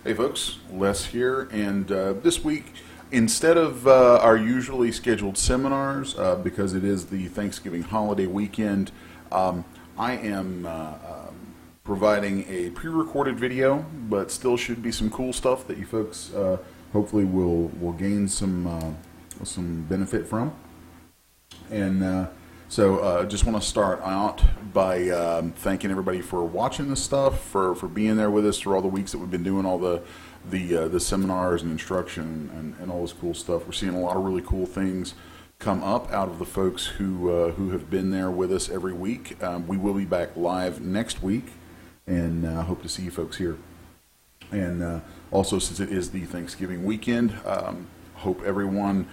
Hey folks, Les here, and this week, instead of our usually scheduled seminars, because it is the Thanksgiving holiday weekend, I am providing a pre-recorded video, but still should be some cool stuff that you folks hopefully will gain some benefit from. And so just want to start out by thanking everybody for watching this stuff, for being there with us through all the weeks that we've been doing all the seminars and instruction and all this cool stuff. We're seeing a lot of really cool things come up out of the folks who have been there with us every week. We will be back live next week, and hope to see you folks here. And also, since it is the Thanksgiving weekend, hope everyone,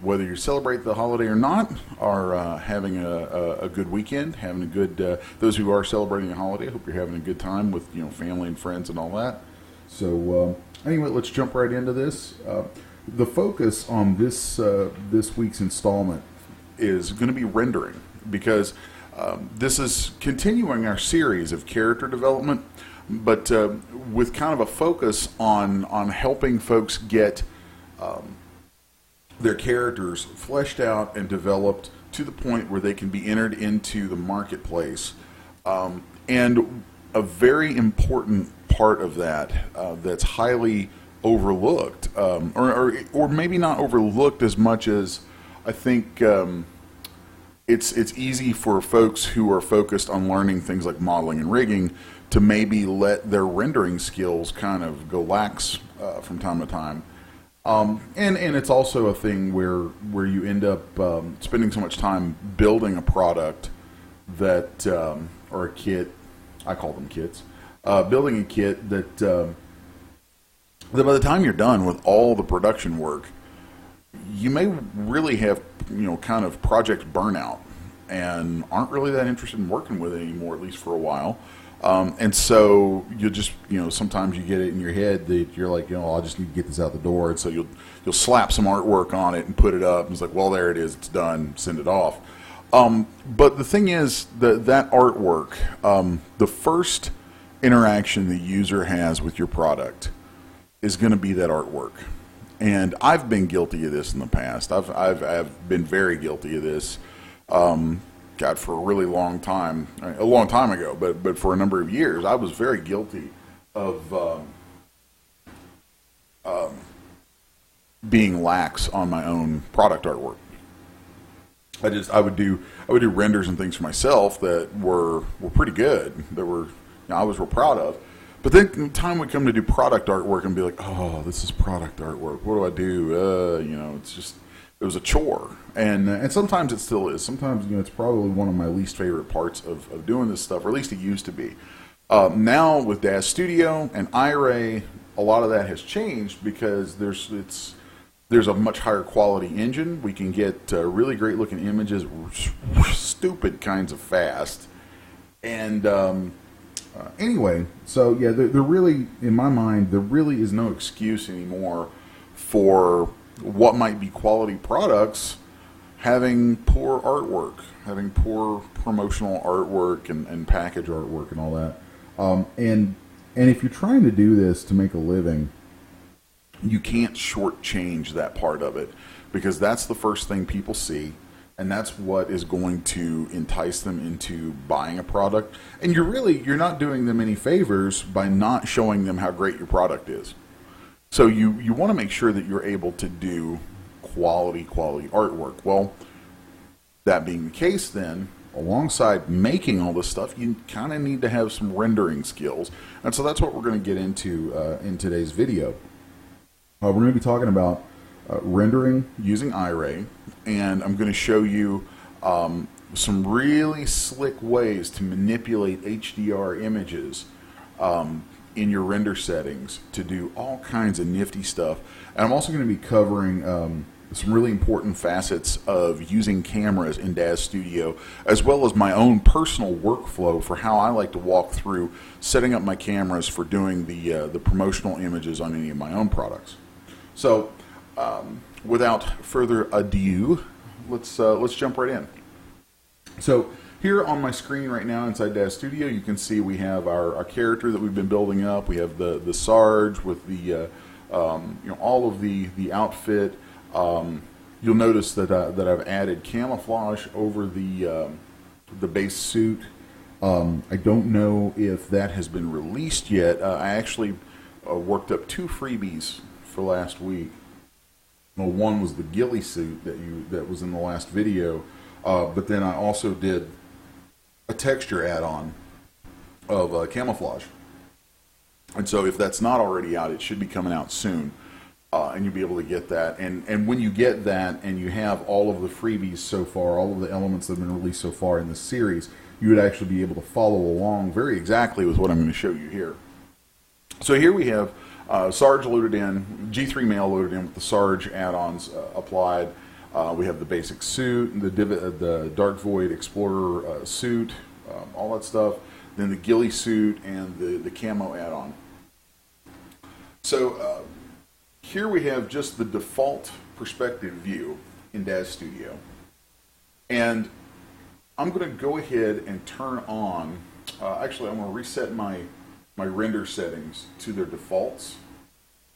whether you celebrate the holiday or not, are having a good weekend, having a good, those who are celebrating the holiday, I hope you're having a good time with family and friends and all that. So anyway, let's jump right into this. The focus on this week's installment is going to be rendering, because this is continuing our series of character development, but with kind of a focus on helping folks get their characters fleshed out and developed to the point where they can be entered into the marketplace. And a very important part of that that's highly overlooked, or maybe not overlooked as much as I think it's easy for folks who are focused on learning things like modeling and rigging to maybe let their rendering skills kind of go lax from time to time. And it's also a thing where you end up spending so much time building a product that, or a kit, I call them kits, building a kit that by the time you're done with all the production work, you may really have, kind of project burnout and aren't really that interested in working with it anymore, at least for a while. And so you just, sometimes you get it in your head that you're like, I just need to get this out the door. And so you'll slap some artwork on it and put it up. And it's like, well, there it is. It's done. Send it off. But the thing is that artwork, the first interaction the user has with your product is going to be that artwork. And I've been guilty of this in the past. I've been very guilty of this. God, for a really long time ago, but for a number of years, I was very guilty of being lax on my own product artwork. I would do renders and things for myself that were pretty good, that I was real proud of. But then the time would come to do product artwork and be like, oh, this is product artwork. What do I do? It was a chore, and sometimes it still is. Sometimes it's probably one of my least favorite parts of doing this stuff, or at least it used to be. Now with Daz Studio and iRay, a lot of that has changed because there's a much higher quality engine. We can get really great looking images, stupid kinds of fast, and anyway, so yeah, there really, in my mind, there really is no excuse anymore for what might be quality products having poor artwork, having poor promotional artwork and package artwork and all that. And if you're trying to do this to make a living, you can't shortchange that part of it, because that's the first thing people see, and that's what is going to entice them into buying a product. And you're not doing them any favors by not showing them how great your product is. So you want to make sure that you're able to do quality artwork. Well, that being the case, then, alongside making all this stuff, you kind of need to have some rendering skills. And so that's what we're going to get into in today's video. We're going to be talking about rendering using iRay, and I'm going to show you some really slick ways to manipulate HDR images in your render settings to do all kinds of nifty stuff. And I'm also going to be covering some really important facets of using cameras in Daz Studio, as well as my own personal workflow for how I like to walk through setting up my cameras for doing the promotional images on any of my own products. So without further ado, let's jump right in. So here on my screen right now inside Daz Studio, you can see we have our character that we've been building up. We have the Sarge with the you know, all of the outfit. You'll notice that that I've added camouflage over the base suit. I don't know if that has been released yet. I actually worked up 2 freebies for last week. Well, one was the ghillie suit that was in the last video, but then I also did a texture add-on of camouflage. And so if that's not already out, it should be coming out soon, and you'll be able to get that. And when you get that and you have all of the freebies so far, all of the elements that have been released so far in this series, you would actually be able to follow along very exactly with what I'm going to show you here. So here we have Sarge loaded in, G3 Mail loaded in with the Sarge add-ons applied. We have the basic suit, the Dark Void Explorer suit, all that stuff. Then the ghillie suit and the camo add-on. So here we have just the default perspective view in Daz Studio. And I'm going to go ahead and turn on, actually I'm going to reset my render settings to their defaults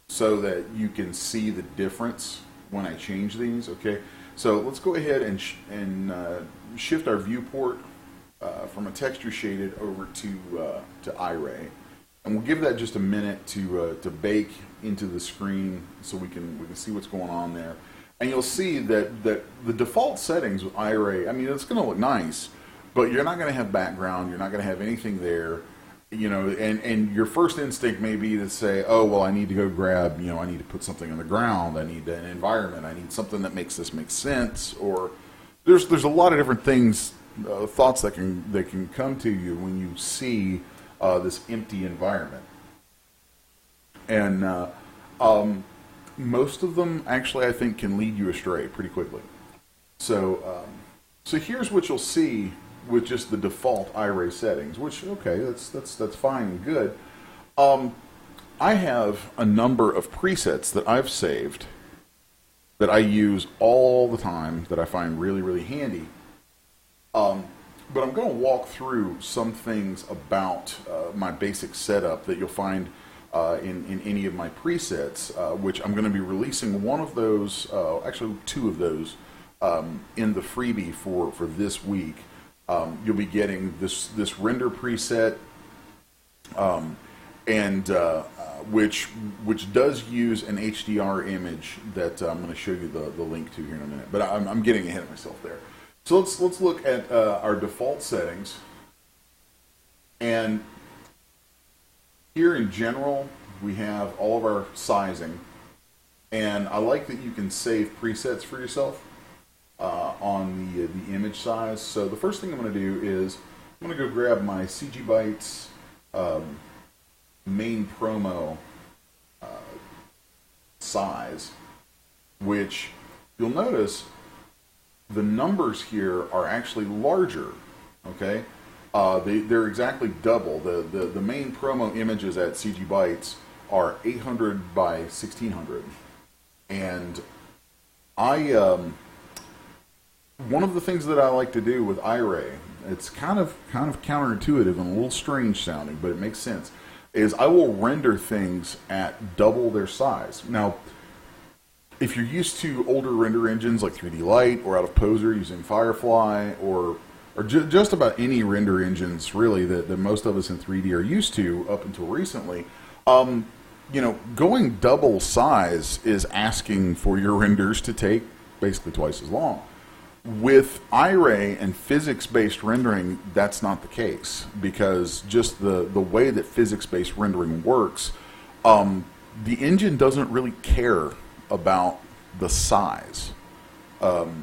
so that you can see the difference when I change these. Okay, so let's go ahead and shift our viewport from a texture shaded over to iRay, and we'll give that just a minute to bake into the screen so we can see what's going on there. And you'll see that the default settings with iRay, I mean, it's going to look nice, but you're not going to have background, you're not going to have anything there. You know, and your first instinct may be to say, oh, well, I need to go grab, you know, I need to put something on the ground, I need an environment, I need something that makes this make sense, or there's a lot of different things, thoughts that can come to you when you see this empty environment. And most of them, actually, I think, can lead you astray pretty quickly. So, so here's what you'll see with just the default iRay settings, which, okay, that's fine and good. I have a number of presets that I've saved that I use all the time that I find really, really handy. But I'm going to walk through some things about my basic setup that you'll find in any of my presets, which I'm going to be releasing one of those, actually 2 of those, in the freebie for this week. You'll be getting this render preset, which does use an HDR image that I'm going to show you the link to here in a minute. But I'm getting ahead of myself there. So let's look at our default settings. And here in general, we have all of our sizing, and I like that you can save presets for yourself on the image size. So the first thing I'm going to do is I'm going to go grab my CGBytes main promo size, which you'll notice the numbers here are actually larger. Okay, they're exactly double. The main promo images at CGBytes are 800 by 1600, and one of the things that I like to do with iRay, it's kind of counterintuitive and a little strange sounding, but it makes sense, is I will render things at double their size. Now, if you're used to older render engines like 3D Light or out of Poser using Firefly or just about any render engines really that most of us in 3D are used to up until recently, you know, going double size is asking for your renders to take basically twice as long. With iRay and physics-based rendering, that's not the case, because just the way that physics-based rendering works, the engine doesn't really care about the size of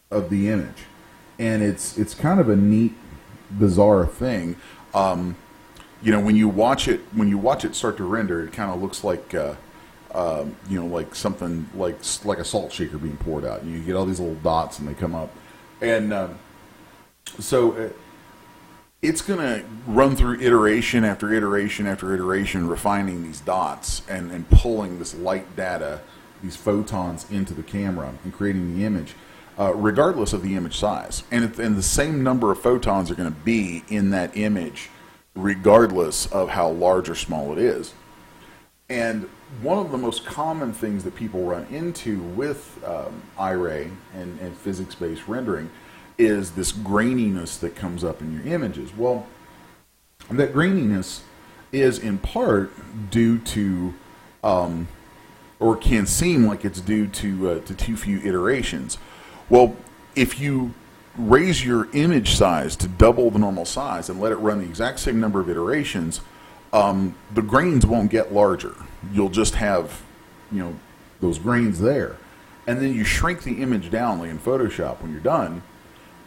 the image, and it's kind of a neat, bizarre thing. You know, when you watch it start to render, it kind of looks like you know, like something like a salt shaker being poured out. You get all these little dots and they come up, and so it's going to run through iteration after iteration after iteration, refining these dots and pulling this light data, these photons, into the camera and creating the image. regardless of the image size. And the same number of photons are going to be in that image regardless of how large or small it is. And one of the most common things that people run into with iRay and physics-based rendering is this graininess that comes up in your images. Well, that graininess is in part due to, or can seem like it's due to too few iterations. Well, if you raise your image size to double the normal size and let it run the exact same number of iterations, the grains won't get larger. You'll just have, those grains there. And then you shrink the image down, like in Photoshop when you're done,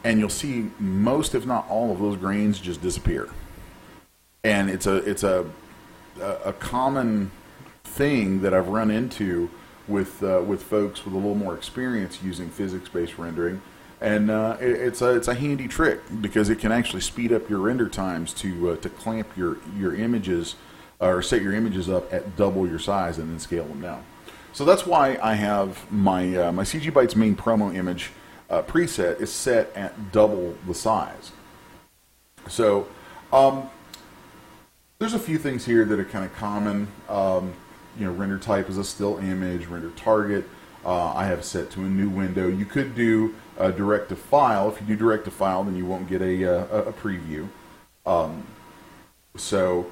and you'll see most, if not all, of those grains just disappear. And it's a common thing that I've run into with folks with a little more experience using physics-based rendering. And it's a handy trick because it can actually speed up your render times to clamp your images or set your images up at double your size and then scale them down. So that's why I have my CGBytes main promo image preset is set at double the size. So there's a few things here that are kind of common. Render type is a still image, render target. I have set to a new window. You could do direct to file. If you do direct to file, then you won't get a preview. So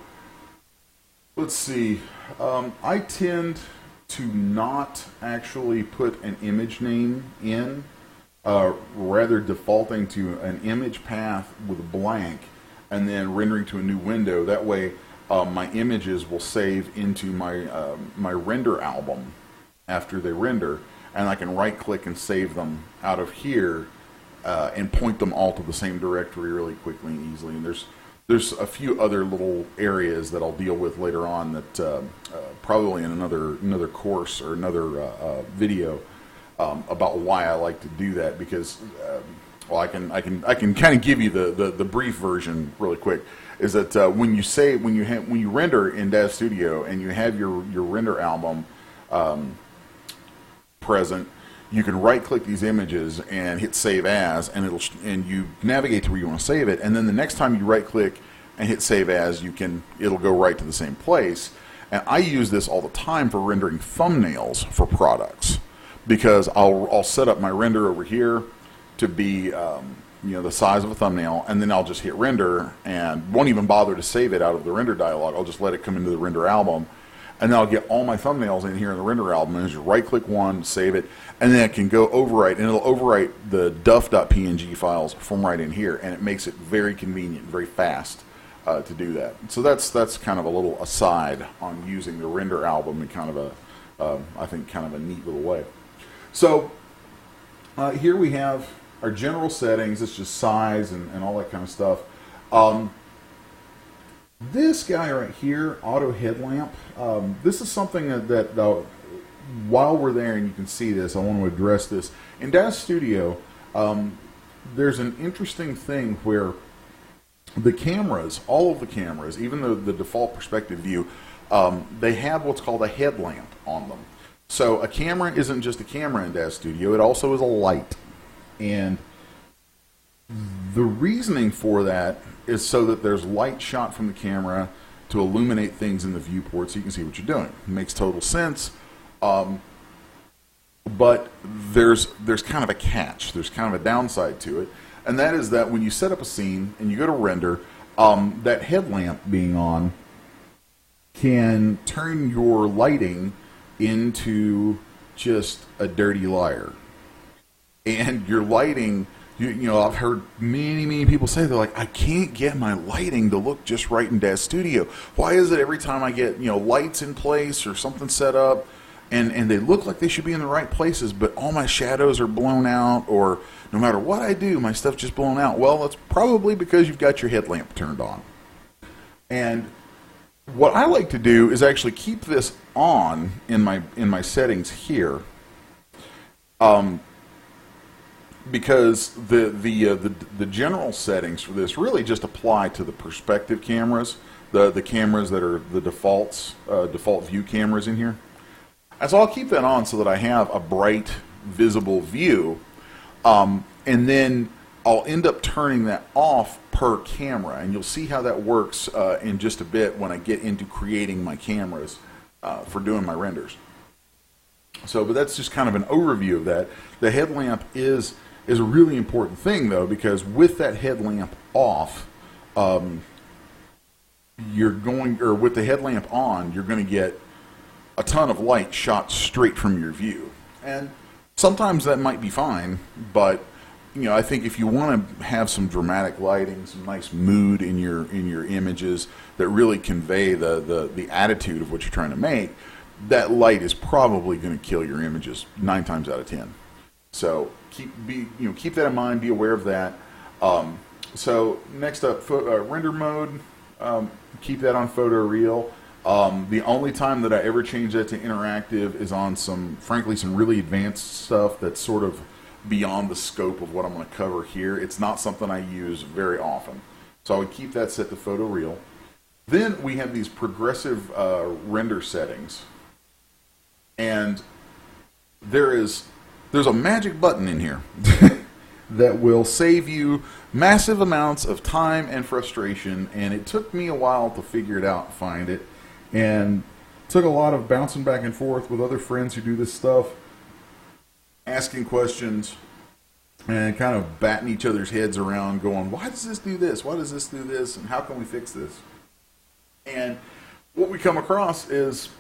let's see. I tend to not actually put an image name in, rather defaulting to an image path with a blank and then rendering to a new window. That way my images will save into my render album after they render, and I can right click and save them out of here and point them all to the same directory really quickly and easily. And there's a few other little areas that I'll deal with later on that probably in another course or another video about why I like to do that, because I can kind of give you the brief version really quick. Is that when you render in Dev Studio and you have your render album present, you can right click these images and hit save as, and you navigate to where you want to save it, and then the next time you right click and hit save as, it'll go right to the same place. And I use this all the time for rendering thumbnails for products, because I'll set up my render over here to be the size of a thumbnail, and then I'll just hit render and won't even bother to save it out of the render dialog. I'll just let it come into the render album, and then I'll get all my thumbnails in here in the render album, and just right click one, save it, and then it can go overwrite, and it'll overwrite the duff.png files from right in here, and it makes it very convenient, very fast to do that. So that's kind of a little aside on using the render album in kind of I think kind of a neat little way. So here we have our general settings. It's just size and all that kind of stuff. This guy right here, auto headlamp, this is something that while we're there and you can see this, I want to address this. In Dev Studio, there's an interesting thing where the cameras, all of the cameras, even the default perspective view, they have what's called a headlamp on them. So a camera isn't just a camera in Dev Studio, it also is a light. And the reasoning for that is so that there's light shot from the camera to illuminate things in the viewport so you can see what you're doing. It makes total sense, but there's kind of a catch. There's kind of a downside to it, and that is that when you set up a scene and you go to render, that headlamp being on can turn your lighting into just a dirty liar. And your lighting, I've heard many people say, they're like, I can't get my lighting to look just right in Dev Studio. Why is it every time I get lights in place or something set up and they look like they should be in the right places, but all my shadows are blown out, or no matter what I do, my stuff's just blown out? Well, that's probably because you've got your headlamp turned on. And what I like to do is actually keep this on in my settings here, because the general settings for this really just apply to the perspective cameras, the cameras that are the default view cameras in here. And so I'll keep that on so that I have a bright, visible view. And then I'll end up turning that off per camera, and you'll see how that works in just a bit when I get into creating my cameras for doing my renders. So, but that's just kind of an overview of that. The headlamp is a really important thing, though, because with that headlamp off, with the headlamp on, you're going to get a ton of light shot straight from your view. And sometimes that might be fine, but I think if you want to have some dramatic lighting, some nice mood in your images that really convey the attitude of what you're trying to make, that light is probably going to kill your images 9 times out of 10. So keep that in mind. Be aware of that. So next up, render mode. Keep that on photoreal. The only time that I ever change that to interactive is on frankly, some really advanced stuff that's sort of beyond the scope of what I'm going to cover here. It's not something I use very often. So I would keep that set to photoreal. Then we have these progressive render settings. And there's a magic button in here that will save you massive amounts of time and frustration, and it took me a while to figure it out and find it, and took a lot of bouncing back and forth with other friends who do this stuff, asking questions, and kind of batting each other's heads around going, why does this do this? Why does this do this? And how can we fix this? And what we come across is,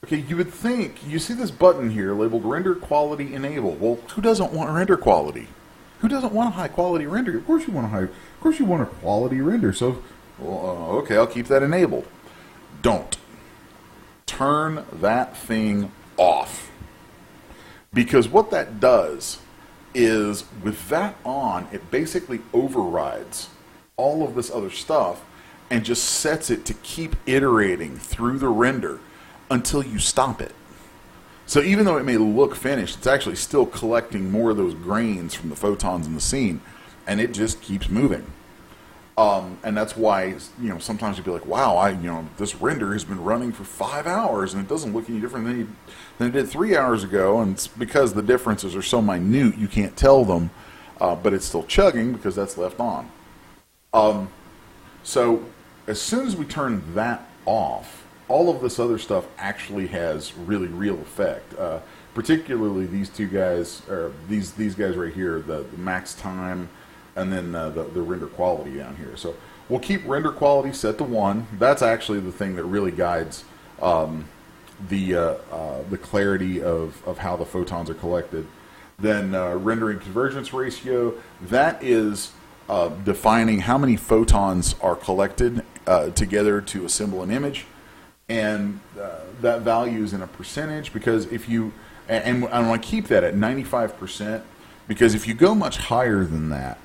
okay, you would think, you see this button here labeled Render Quality Enable. Well, who doesn't want render quality? Who doesn't want a high quality render? Of course you want a quality render. So, okay, I'll keep that enabled. Don't. Turn that thing off. Because what that does is, with that on, it basically overrides all of this other stuff and just sets it to keep iterating through the render until you stop it. So even though it may look finished, it's actually still collecting more of those grains from the photons in the scene, and it just keeps moving. And that's why, sometimes you'll be like, wow, this render has been running for 5 hours and it doesn't look any different than it did 3 hours ago. And it's because the differences are so minute you can't tell them, but it's still chugging because that's left on. So as soon as we turn that off, all of this other stuff actually has really real effect. Particularly these two guys, or these guys right here, the max time, and then the render quality down here. So we'll keep render quality set to 1. That's actually the thing that really guides the clarity of how the photons are collected. Then rendering convergence ratio, that is defining how many photons are collected together to assemble an image. And that value is in a percentage, because if you, and I want to keep that at 95%, because if you go much higher than that,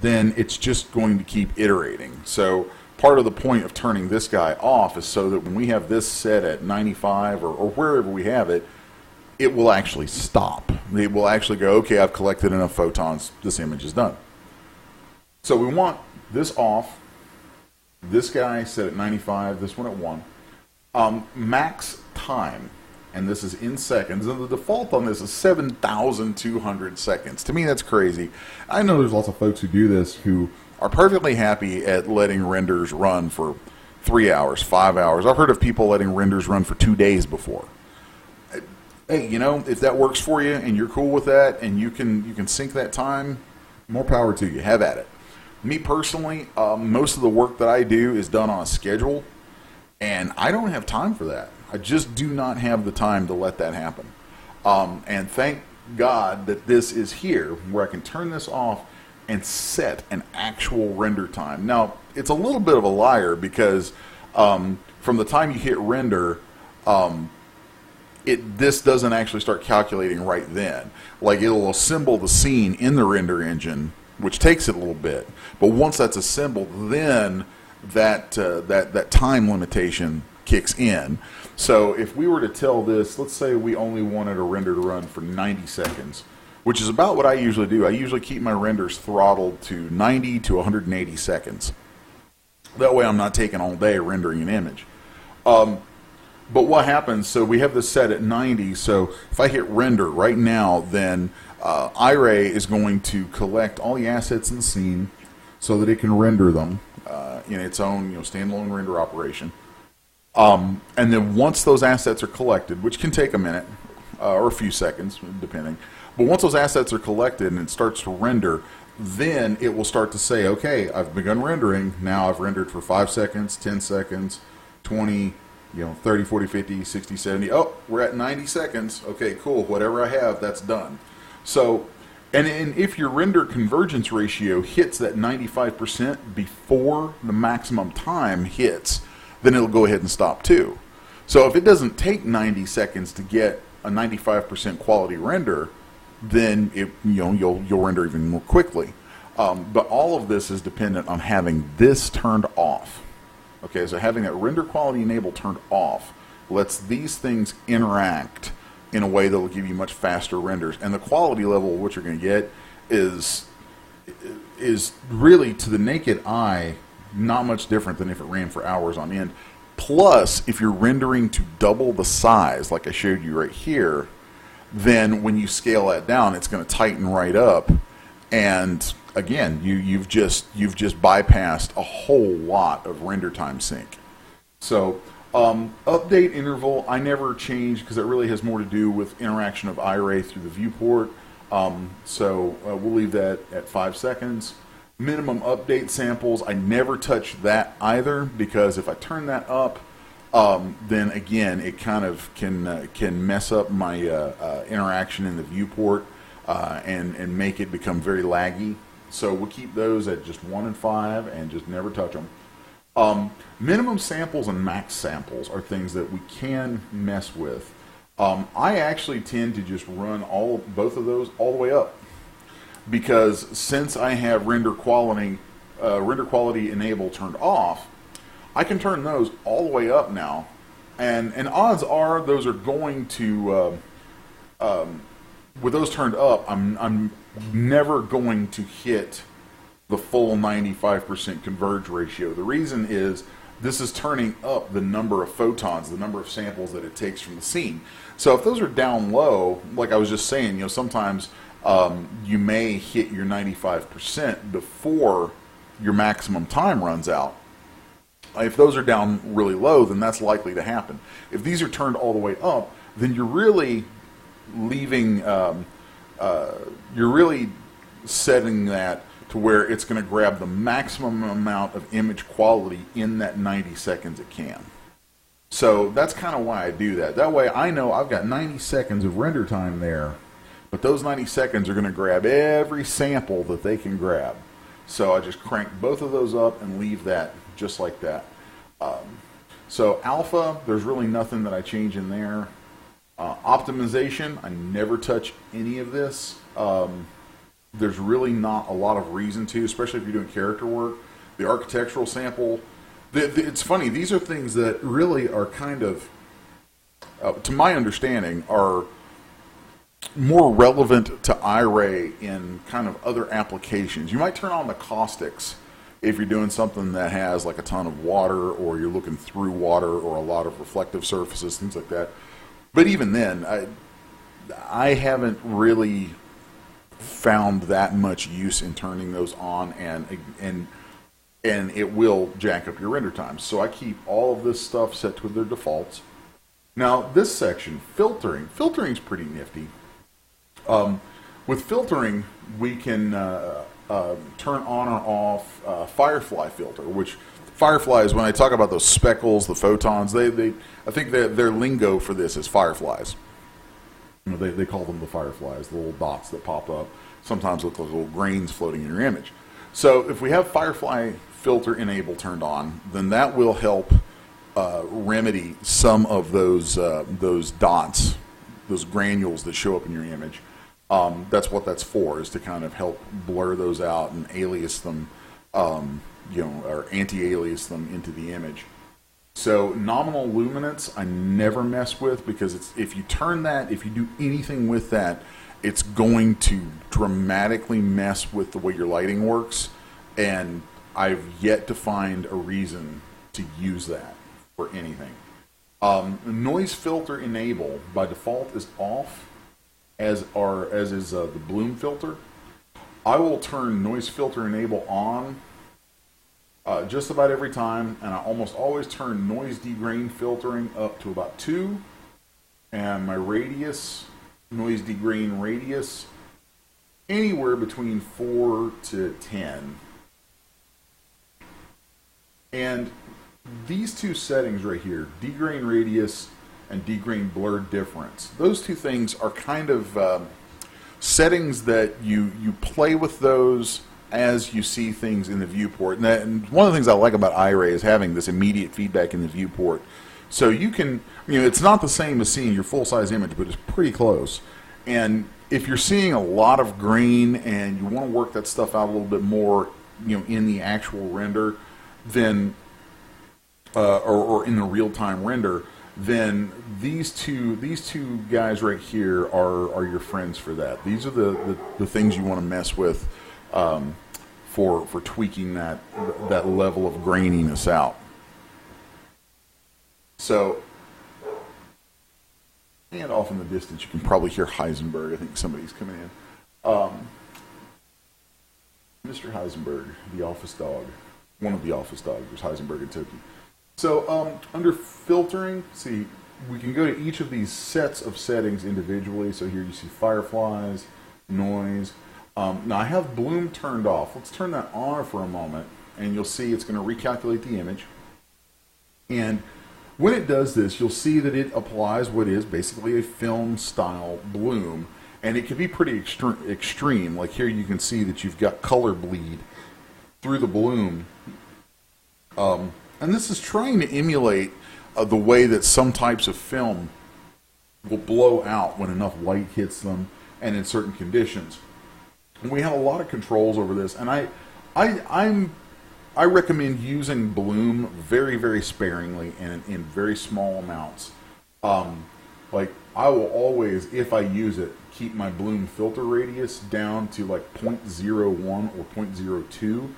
then it's just going to keep iterating. So part of the point of turning this guy off is so that when we have this set at 95 or wherever we have it, it will actually stop. It will actually go, okay, I've collected enough photons, this image is done. So we want this off. This guy set at 95, this one at 1. Max time, and this is in seconds, and the default on this is 7,200 seconds. To me, that's crazy. I know there's lots of folks who do this who are perfectly happy at letting renders run for 3 hours, 5 hours. I've heard of people letting renders run for 2 days before. Hey, if that works for you and you're cool with that and you can sync that time, more power to you. Have at it. Me personally, most of the work that I do is done on a schedule, and I don't have time for that. I just do not have the time to let that happen. And thank God that this is here, where I can turn this off and set an actual render time. Now, it's a little bit of a liar, because from the time you hit render, this doesn't actually start calculating right then. Like, it'll assemble the scene in the render engine, which takes it a little bit. But once that's assembled, then that time limitation kicks in. So if we were to tell this, let's say we only wanted a render to run for 90 seconds, which is about what I usually do. I usually keep my renders throttled to 90 to 180 seconds. That way I'm not taking all day rendering an image. But what happens, so we have this set at 90, so if I hit render right now, then iRay is going to collect all the assets in the scene so that it can render them in its own standalone render operation. And then once those assets are collected, which can take a minute or a few seconds, depending, but once those assets are collected and it starts to render, then it will start to say, okay, I've begun rendering. Now I've rendered for 5 seconds, 10 seconds, 20, 30, 40, 50, 60, 70. Oh, we're at 90 seconds. Okay, cool. Whatever I have, that's done. So, and if your render convergence ratio hits that 95% before the maximum time hits, then it'll go ahead and stop too. So if it doesn't take 90 seconds to get a 95% quality render, then you'll render even more quickly. But all of this is dependent on having this turned off. Okay, so having that render quality enable turned off lets these things interact in a way that will give you much faster renders. And the quality level of what you're going to get is really, to the naked eye, not much different than if it ran for hours on end. Plus, if you're rendering to double the size, like I showed you right here, then when you scale that down, it's going to tighten right up. And again, you've just bypassed a whole lot of render time sync. So update interval, I never change because it really has more to do with interaction of iRay through the viewport. So we'll leave that at 5 seconds. Minimum update samples, I never touch that either, because if I turn that up, then again it kind of can mess up my interaction in the viewport and make it become very laggy. So we'll keep those at just 1 and 5 and just never touch them. Minimum samples and max samples are things that we can mess with. I actually tend to just run both of those all the way up, because since I have render quality enable turned off, I can turn those all the way up now, and odds are those are going to with those turned up, I'm never going to hit the full 95% converge ratio. The reason is this is turning up the number of photons, the number of samples that it takes from the scene. So if those are down low, like I was just saying, sometimes you may hit your 95% before your maximum time runs out. If those are down really low, then that's likely to happen. If these are turned all the way up, then you're really leaving, you're really setting that to where it's going to grab the maximum amount of image quality in that 90 seconds it can. So that's kind of why I do that. That way I know I've got 90 seconds of render time there, but those 90 seconds are going to grab every sample that they can grab. So I just crank both of those up and leave that just like that. So alpha, there's really nothing that I change in there. Optimization, I never touch any of this. There's really not a lot of reason to, especially if you're doing character work. The architectural sample, it's funny, these are things that really are kind of, to my understanding, are more relevant to iRay in kind of other applications. You might turn on the caustics if you're doing something that has like a ton of water, or you're looking through water, or a lot of reflective surfaces, things like that. But even then, I haven't really found that much use in turning those on, and it will jack up your render times. So I keep all of this stuff set to their defaults. Now this section, filtering. Filtering's pretty nifty. With filtering, we can turn on or off Firefly filter, which Firefly is, when I talk about those speckles, the photons, I think their lingo for this is fireflies. They call them the fireflies, the little dots that pop up. Sometimes look like little grains floating in your image. So if we have Firefly filter enable turned on, then that will help remedy some of those dots, those granules that show up in your image. That's what that's for, is to kind of help blur those out and alias them, or anti-alias them into the image. So nominal luminance, I never mess with, because if you turn that, if you do anything with that, it's going to dramatically mess with the way your lighting works, and I've yet to find a reason to use that for anything. Noise filter enable by default is off, as is the bloom filter. I will turn noise filter enable on just about every time, and I almost always turn noise degrain filtering up to about 2, and my radius, noise degrain radius, anywhere between 4 to 10. And these two settings right here, degrain radius and degrain blur difference, those two things are kind of settings that you play with those as you see things in the viewport. And one of the things I like about iRay is having this immediate feedback in the viewport. So you can, it's not the same as seeing your full-size image, but it's pretty close. And if you're seeing a lot of grain and you want to work that stuff out a little bit more, in the actual render, then, or in the real-time render, then these two guys right here are your friends for that. These are the things you want to mess with for tweaking that level of graininess out. So, and off in the distance, you can probably hear Heisenberg. I think somebody's coming in. Mr. Heisenberg, the office dog, one of the office dogs. There's Heisenberg and Toki. So under filtering, see, we can go to each of these sets of settings individually. So here you see fireflies, noise. Now I have bloom turned off. Let's turn that on for a moment, and you'll see it's going to recalculate the image. And when it does this, you'll see that it applies what is basically a film style bloom, and it can be pretty extreme. Like here you can see that you've got color bleed through the bloom. And this is trying to emulate the way that some types of film will blow out when enough light hits them and in certain conditions. And we have a lot of controls over this, and I recommend using bloom very, very sparingly and in very small amounts. Like I will always, if I use it, keep my bloom filter radius down to like 0.01 or 0.02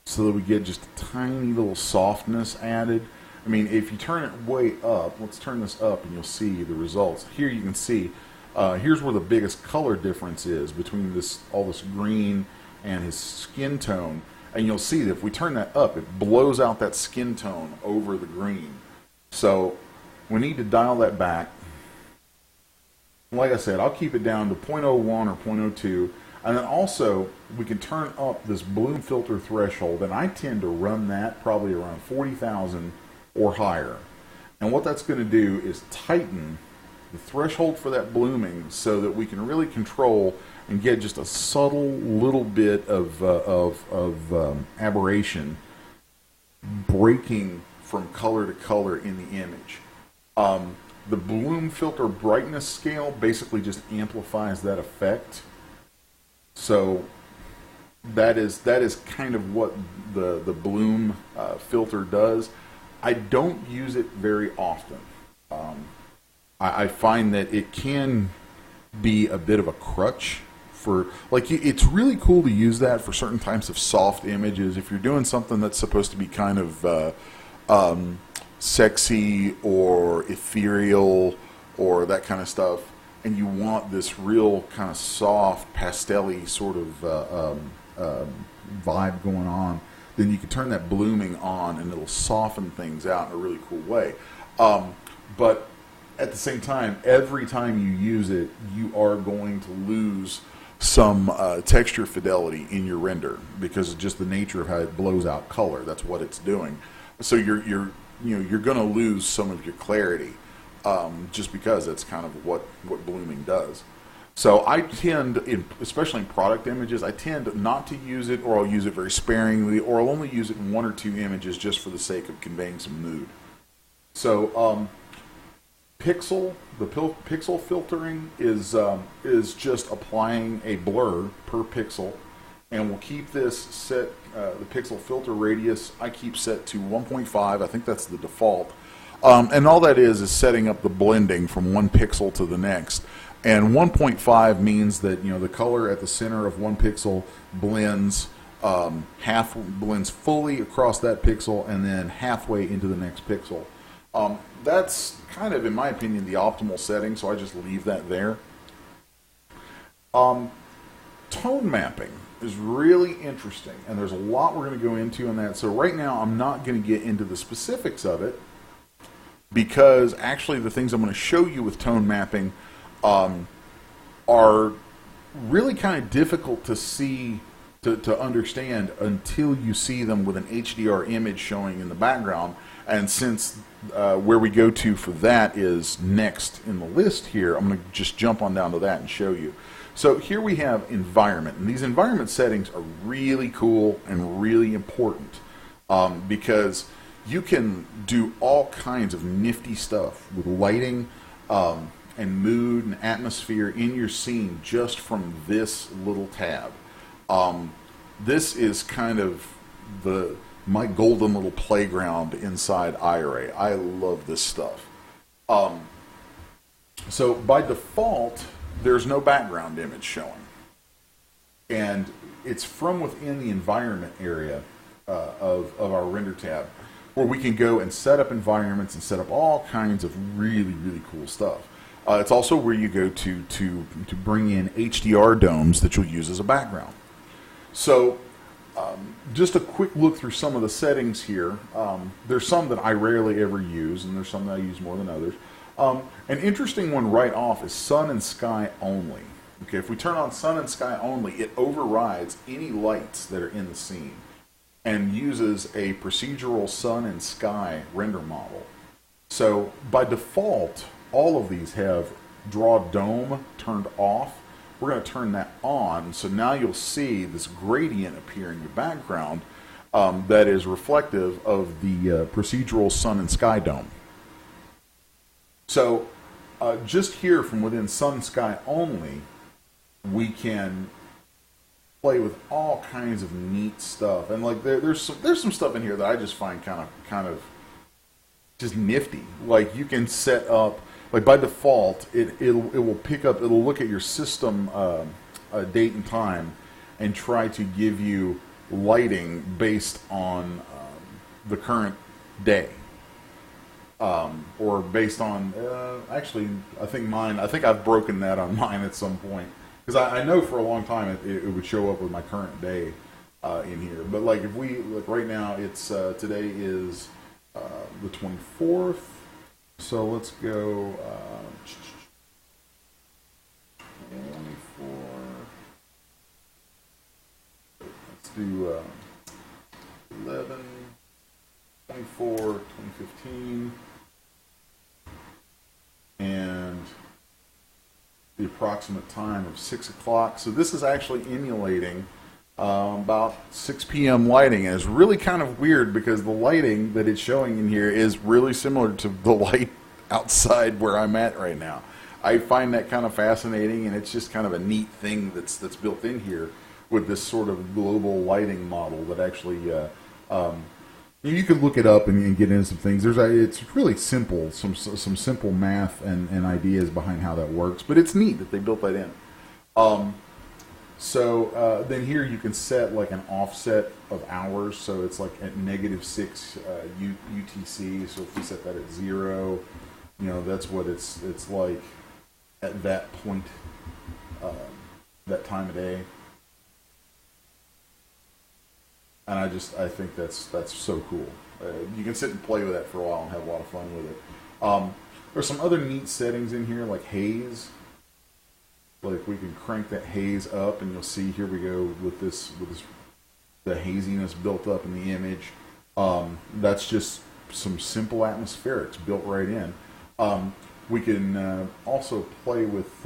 so that we get just a tiny little softness added. I mean, if you turn it way up, let's turn this up and you'll see the results. Here you can see, here's where the biggest color difference is between all this green and his skin tone. And you'll see that if we turn that up, it blows out that skin tone over the green. So we need to dial that back. Like I said, I'll keep it down to 0.01 or 0.02. And then also, we can turn up this bloom filter threshold, and I tend to run that probably around 40,000 or higher. And what that's going to do is tighten the threshold for that blooming so that we can really control and get just a subtle little bit of aberration breaking from color to color in the image. The bloom filter brightness scale basically just amplifies that effect. So that is kind of what the bloom filter does. I don't use it very often. I find that it can be a bit of a crutch for, like, it's really cool to use that for certain types of soft images. If you're doing something that's supposed to be kind of sexy or ethereal or that kind of stuff, and you want this real kind of soft, pastel-y sort of vibe going on, then you can turn that blooming on and it'll soften things out in a really cool way. But at the same time, every time you use it, you are going to lose some texture fidelity in your render because of just the nature of how it blows out color. That's what it's doing. So you're going to lose some of your clarity just because that's kind of what blooming does. So I tend, especially in product images, I tend not to use it, or I'll use it very sparingly, or I'll only use it in 1 or 2 images just for the sake of conveying some mood. So the pixel filtering is just applying a blur per pixel, and we'll keep this set, the pixel filter radius I keep set to 1.5. I think that's the default. And all that is setting up the blending from one pixel to the next. And 1.5 means that the color at the center of one pixel blends blends fully across that pixel and then halfway into the next pixel. that's kind of, in my opinion, the optimal setting, so I just leave that there. Tone mapping is really interesting, and there's a lot we're going to go into in that. So right now, I'm not going to get into the specifics of it, because actually the things I'm going to show you with tone mapping are really kind of difficult to see, to understand, until you see them with an HDR image showing in the background. And since where we go to for that is next in the list here, I'm going to just jump on down to that and show you. So here we have environment, and these environment settings are really cool and really important because you can do all kinds of nifty stuff with lighting and mood and atmosphere in your scene just from this little tab. This is kind of my golden little playground inside iRay. I love this stuff. So by default, there's no background image showing. And it's from within the environment area of our render tab, where we can go and set up environments and set up all kinds of really, really cool stuff. It's also where you go to bring in HDR domes that you'll use as a background. So just a quick look through some of the settings here. There's some that I rarely ever use, and there's some that I use more than others. An interesting one right off is sun and sky only. Okay, if we turn on sun and sky only, it overrides any lights that are in the scene and uses a procedural sun and sky render model. So by default, all of these have draw dome turned off. We're going to turn that on, so now you'll see this gradient appear in your background that is reflective of the procedural sun and sky dome. So just here from within sun sky only, we can play with all kinds of neat stuff, and like there's some stuff in here that I just find kind of just nifty. Like you can set up, like by default, it will pick up, it'll look at your system date and time and try to give you lighting based on the current day. Or based on, actually, I think I've broken that on mine at some point. Because I know for a long time it would show up with my current day in here. But like if we, like right now, it's, today is the 24th. So let's go 24. Let's do 11, 24, 2015. And the approximate time of 6 o'clock. So this is actually emulating about 6 p.m. lighting, and it's really kind of weird because the lighting that it's showing in here is really similar to the light outside where I'm at right now. I find that kind of fascinating, and it's just kind of a neat thing that's built in here with this sort of global lighting model that actually you can look it up and get into some things. It's really simple, some simple math and ideas behind how that works, but it's neat that they built that in. So then here you can set like an offset of hours, so it's like at -6 UTC. So if we set that at 0, you know, that's what it's like at that point, that time of day. And I think that's so cool. You can sit and play with that for a while and have a lot of fun with it. There's some other neat settings in here, like haze. Like we can crank that haze up, and you'll see here we go with this the haziness built up in the image. That's just some simple atmospherics built right in. We can also play with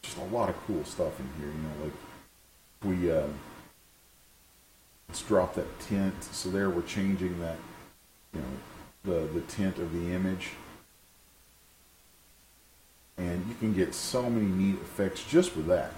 just a lot of cool stuff in here. You know, like we let's drop that tint. So there we're changing that, you know, the tint of the image. And you can get so many neat effects just with that.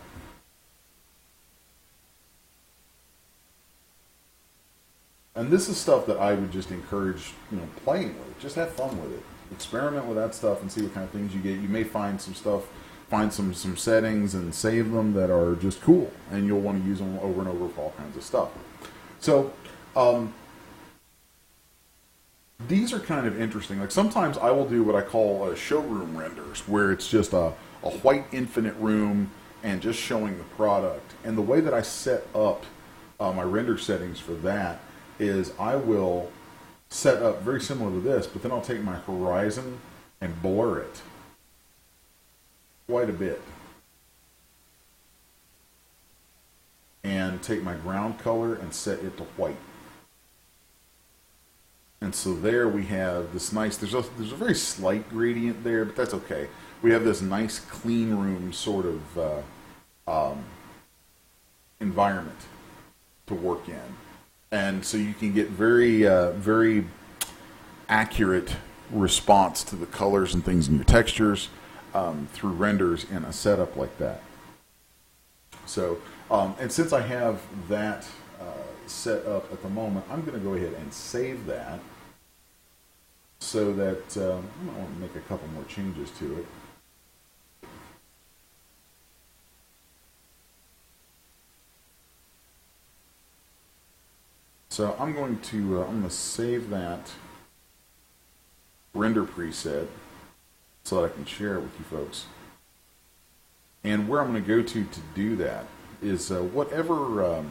And this is stuff that I would just encourage, you know, playing with. Just have fun with it. Experiment with that stuff and see what kind of things you get. You may find some stuff, find some settings and save them that are just cool. And you'll want to use them over and over for all kinds of stuff. So, these are kind of interesting. Like sometimes I will do what I call showroom renders, where it's just a white infinite room and just showing the product. And the way that I set up my render settings for that is I will set up very similar to this, but then I'll take my horizon and blur it quite a bit. And take my ground color and set it to white. And so there we have this nice, there's a very slight gradient there, but that's okay. We have this nice clean room sort of environment to work in. And so you can get very, very accurate response to the colors and things in your textures through renders in a setup like that. So, and since I have that set up at the moment, I'm going to go ahead and save that so that I might want to make a couple more changes to it. So I'm going to save that render preset so that I can share it with you folks. And where I'm going to go to do that is whatever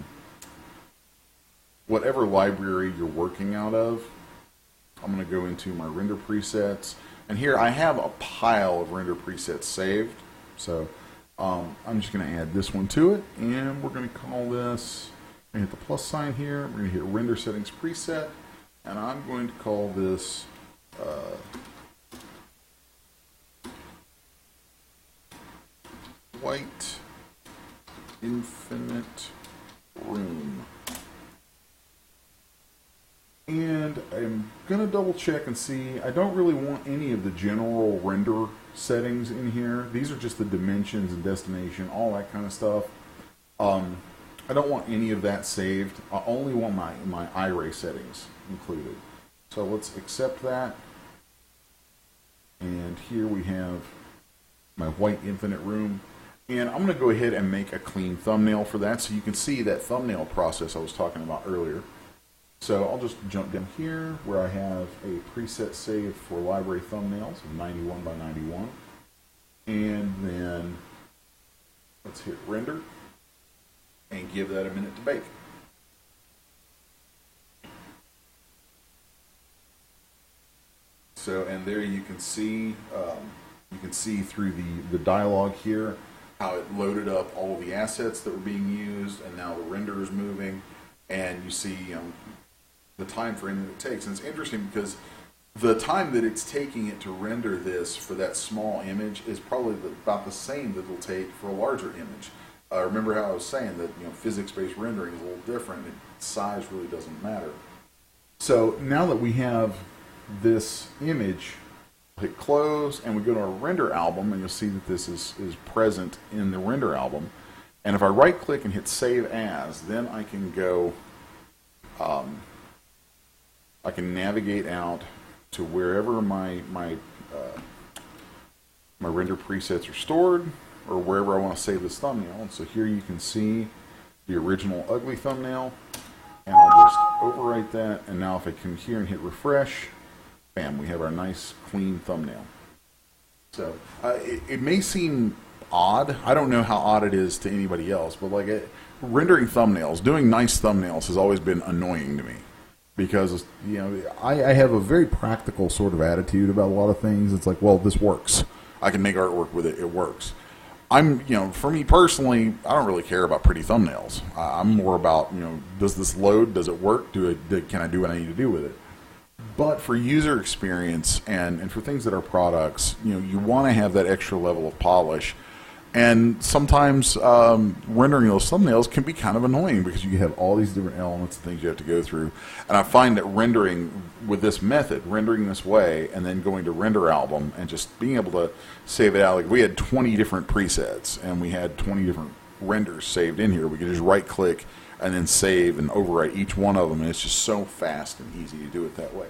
library you're working out of. I'm going to go into my render presets, and here I have a pile of render presets saved. So I'm just going to add this one to it, and we're going to call this. I'm going to hit the plus sign here. We're going to hit render settings preset, and I'm going to call this white infinite room. And I'm going to double check and see. I don't really want any of the general render settings in here. These are just the dimensions and destination, all that kind of stuff. I don't want any of that saved. I only want my iRay settings included. So let's accept that. And here we have my white infinite room. And I'm going to go ahead and make a clean thumbnail for that so you can see that thumbnail process I was talking about earlier. So I'll just jump down here where I have a preset saved for library thumbnails, 91 by 91. And then let's hit render and give that a minute to bake. So, and there you can see through the dialogue here how it loaded up all of the assets that were being used, and now the render is moving, and you see the time frame that it takes. And it's interesting because the time that it's taking it to render this for that small image is probably about the same that it'll take for a larger image. Remember how I was saying that physics-based rendering is a little different. Size really doesn't matter. So now that we have this image, hit close, and we go to our render album, and you'll see that this is present in the render album. And if I right-click and hit Save As, then I can go. I can navigate out to wherever my render presets are stored, or wherever I want to save this thumbnail. And so here you can see the original ugly thumbnail, and I'll just overwrite that. And now if I come here and hit refresh, bam, we have our nice clean thumbnail. So it may seem odd. I don't know how odd it is to anybody else, but rendering thumbnails, doing nice thumbnails has always been annoying to me. Because I have a very practical sort of attitude about a lot of things. It's like, well, this works. I can make artwork with it. It works. For me personally, I don't really care about pretty thumbnails. I'm more about, does this load? Does it work? Can I do what I need to do with it? But for user experience and for things that are products, you want to have that extra level of polish. And sometimes rendering those thumbnails can be kind of annoying because you have all these different elements and things you have to go through. And I find that rendering with this method, rendering this way, and then going to render album and just being able to save it out. Like we had 20 different presets and we had 20 different renders saved in here. We could just right click and then save and overwrite each one of them. And it's just so fast and easy to do it that way.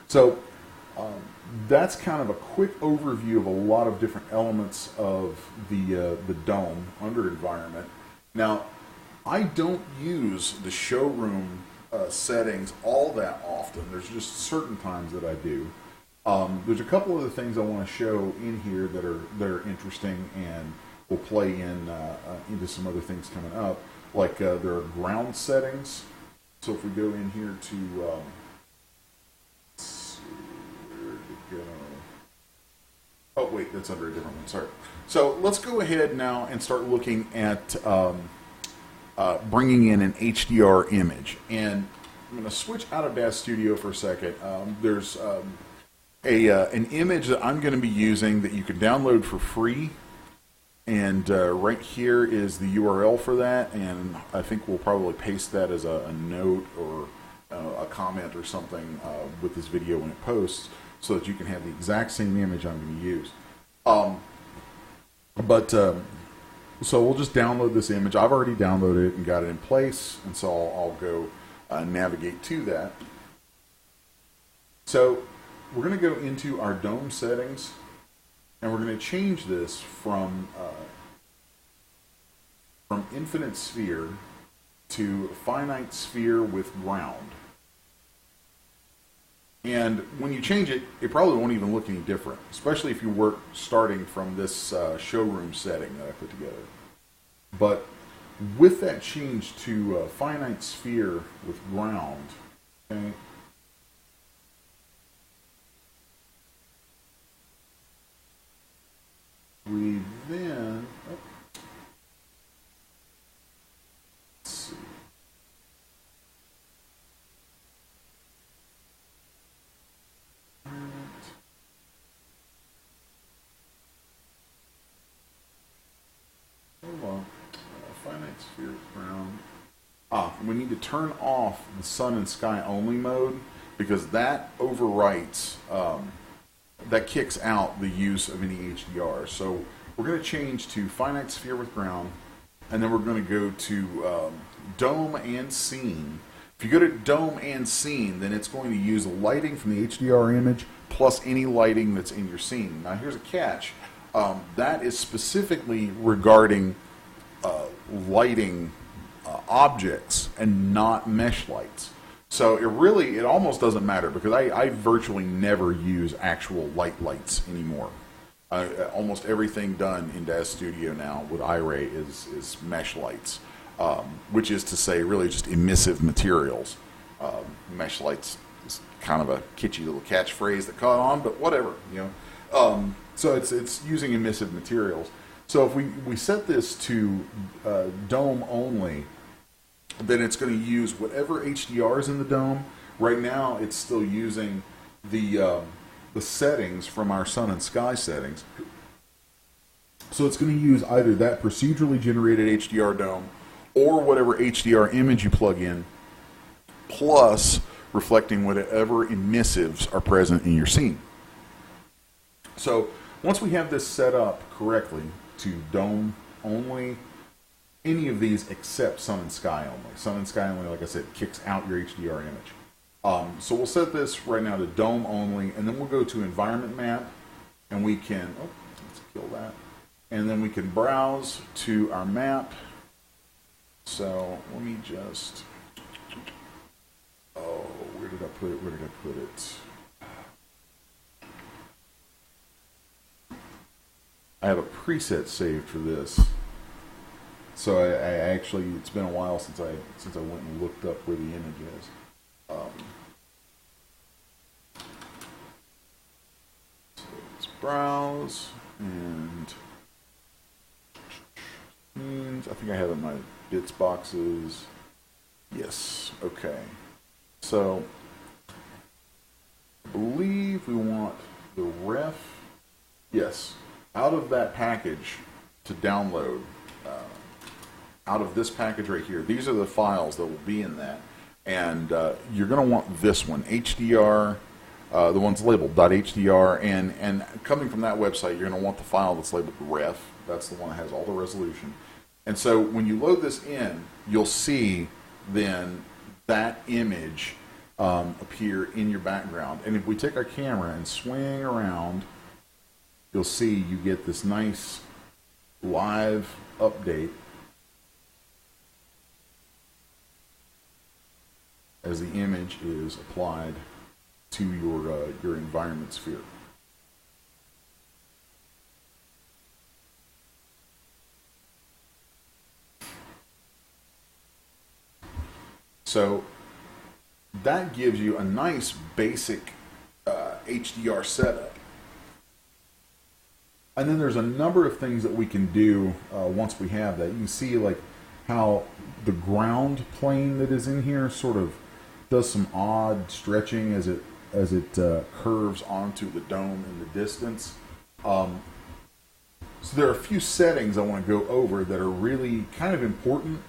So that's kind of a quick overview of a lot of different elements of the dome under environment. Now, I don't use the showroom settings all that often. There's just certain times that I do. There's a couple of the things I want to show in here that are interesting and will play in into some other things coming up. Like there are ground settings. So if we go in here to let's see, where did it go? Oh wait, that's under a different one. Sorry. So let's go ahead now and start looking at bringing in an HDR image. And I'm going to switch out of DAZ Studio for a second. There's an image that I'm going to be using that you can download for free. And right here is the URL for that. And I think we'll probably paste that as a note or a comment or something with this video when it posts, so that you can have the exact same image I'm going to use. So we'll just download this image. I've already downloaded it and got it in place, and so I'll go navigate to that. So we're going to go into our dome settings, and we're going to change this from infinite sphere to finite sphere with ground. And when you change it, it probably won't even look any different, especially if you work starting from this showroom setting that I put together. But with that change to finite sphere with ground, okay, we then, let's see. Finite sphere ground. We need to turn off the sun and sky only mode, because that overwrites, that kicks out the use of any HDR. So we're going to change to finite sphere with ground, and then we're going to go to dome and scene. If you go to dome and scene, then it's going to use lighting from the HDR image plus any lighting that's in your scene. Now here's a catch. That is specifically regarding lighting objects and not mesh lights. So it almost doesn't matter, because I virtually never use actual lights anymore. Almost everything done in DAZ Studio now with iRay is mesh lights, which is to say really just emissive materials. Mesh lights is kind of a kitschy little catchphrase that caught on, but whatever, you know. So it's using emissive materials. So if we set this to dome only, then it's going to use whatever HDR is in the dome. Right now, it's still using the settings from our sun and sky settings. So it's going to use either that procedurally generated HDR dome or whatever HDR image you plug in, plus reflecting whatever emissives are present in your scene. So once we have this set up correctly to dome only, any of these except sun and sky only. Sun and sky only, like I said, kicks out your HDR image. So we'll set this right now to dome only, and then we'll go to environment map, and we can, let's kill that. And then we can browse to our map. So let me just, where did I put it? Where did I put it? I have a preset saved for this. So I actually, it's been a while since I went and looked up where the image is. So let's browse, and I think I have it in my bits boxes. Yes, okay. So I believe we want the ref, yes, out of that package to download. Out of this package right here, these are the files that will be in that, and you're going to want this one, HDR, the one's labeled .hdr, and coming from that website, you're going to want the file that's labeled ref. That's the one that has all the resolution. And so when you load this in, you'll see then that image appear in your background. And if we take our camera and swing around, you'll see you get this nice live update as the image is applied to your environment sphere. So that gives you a nice basic HDR setup. And then there's a number of things that we can do once we have that. You can see like how the ground plane that is in here sort of does some odd stretching as it curves onto the dome in the distance. So there are a few settings I want to go over that are really kind of important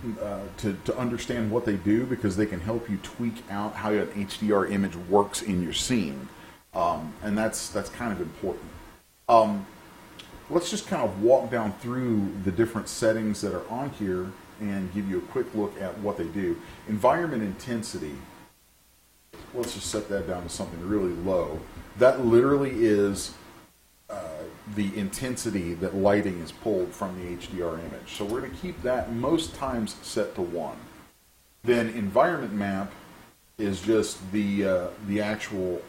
to understand what they do, because they can help you tweak out how an HDR image works in your scene, and that's kind of important. Let's just kind of walk down through the different settings that are on here and give you a quick look at what they do. Environment intensity. Let's just set that down to something really low. That literally is the intensity that lighting is pulled from the HDR image. So we're going to keep that most times set to 1. Then environment map is just the actual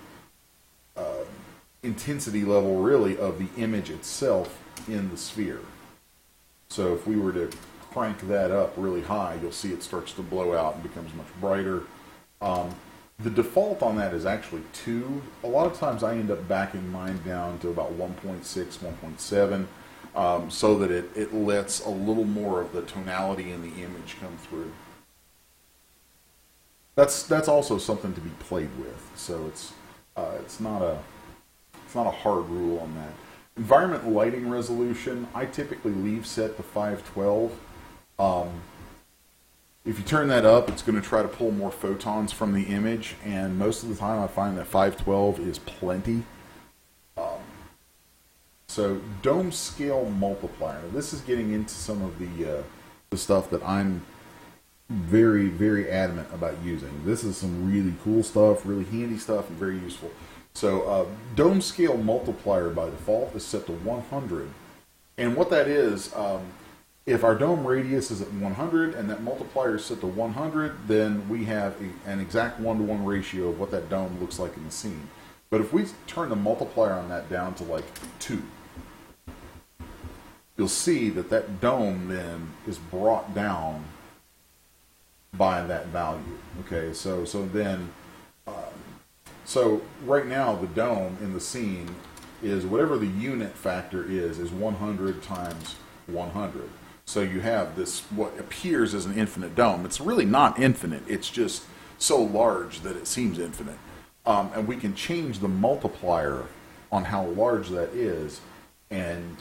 intensity level, really, of the image itself in the sphere. So if we were to crank that up really high, you'll see it starts to blow out and becomes much brighter. The default on that is actually 2. A lot of times I end up backing mine down to about 1.6, 1.7, so that it lets a little more of the tonality in the image come through. That's also something to be played with. So it's not a hard rule on that. Environment lighting resolution, I typically leave set to 512. If you turn that up, it's going to try to pull more photons from the image, and most of the time I find that 512 is plenty. So dome scale multiplier. Now, this is getting into some of the stuff that I'm very, very adamant about using. This is some really cool stuff, really handy stuff, and very useful. So dome scale multiplier by default is set to 100. And what that is, if our dome radius is at 100 and that multiplier is set to 100, then we have an exact 1-to-1 ratio of what that dome looks like in the scene. But if we turn the multiplier on that down to like 2, you'll see that that dome then is brought down by that value. Okay, so right now the dome in the scene is whatever the unit factor is 100 times 100. So you have this, what appears as an infinite dome. It's really not infinite. It's just so large that it seems infinite. And we can change the multiplier on how large that is and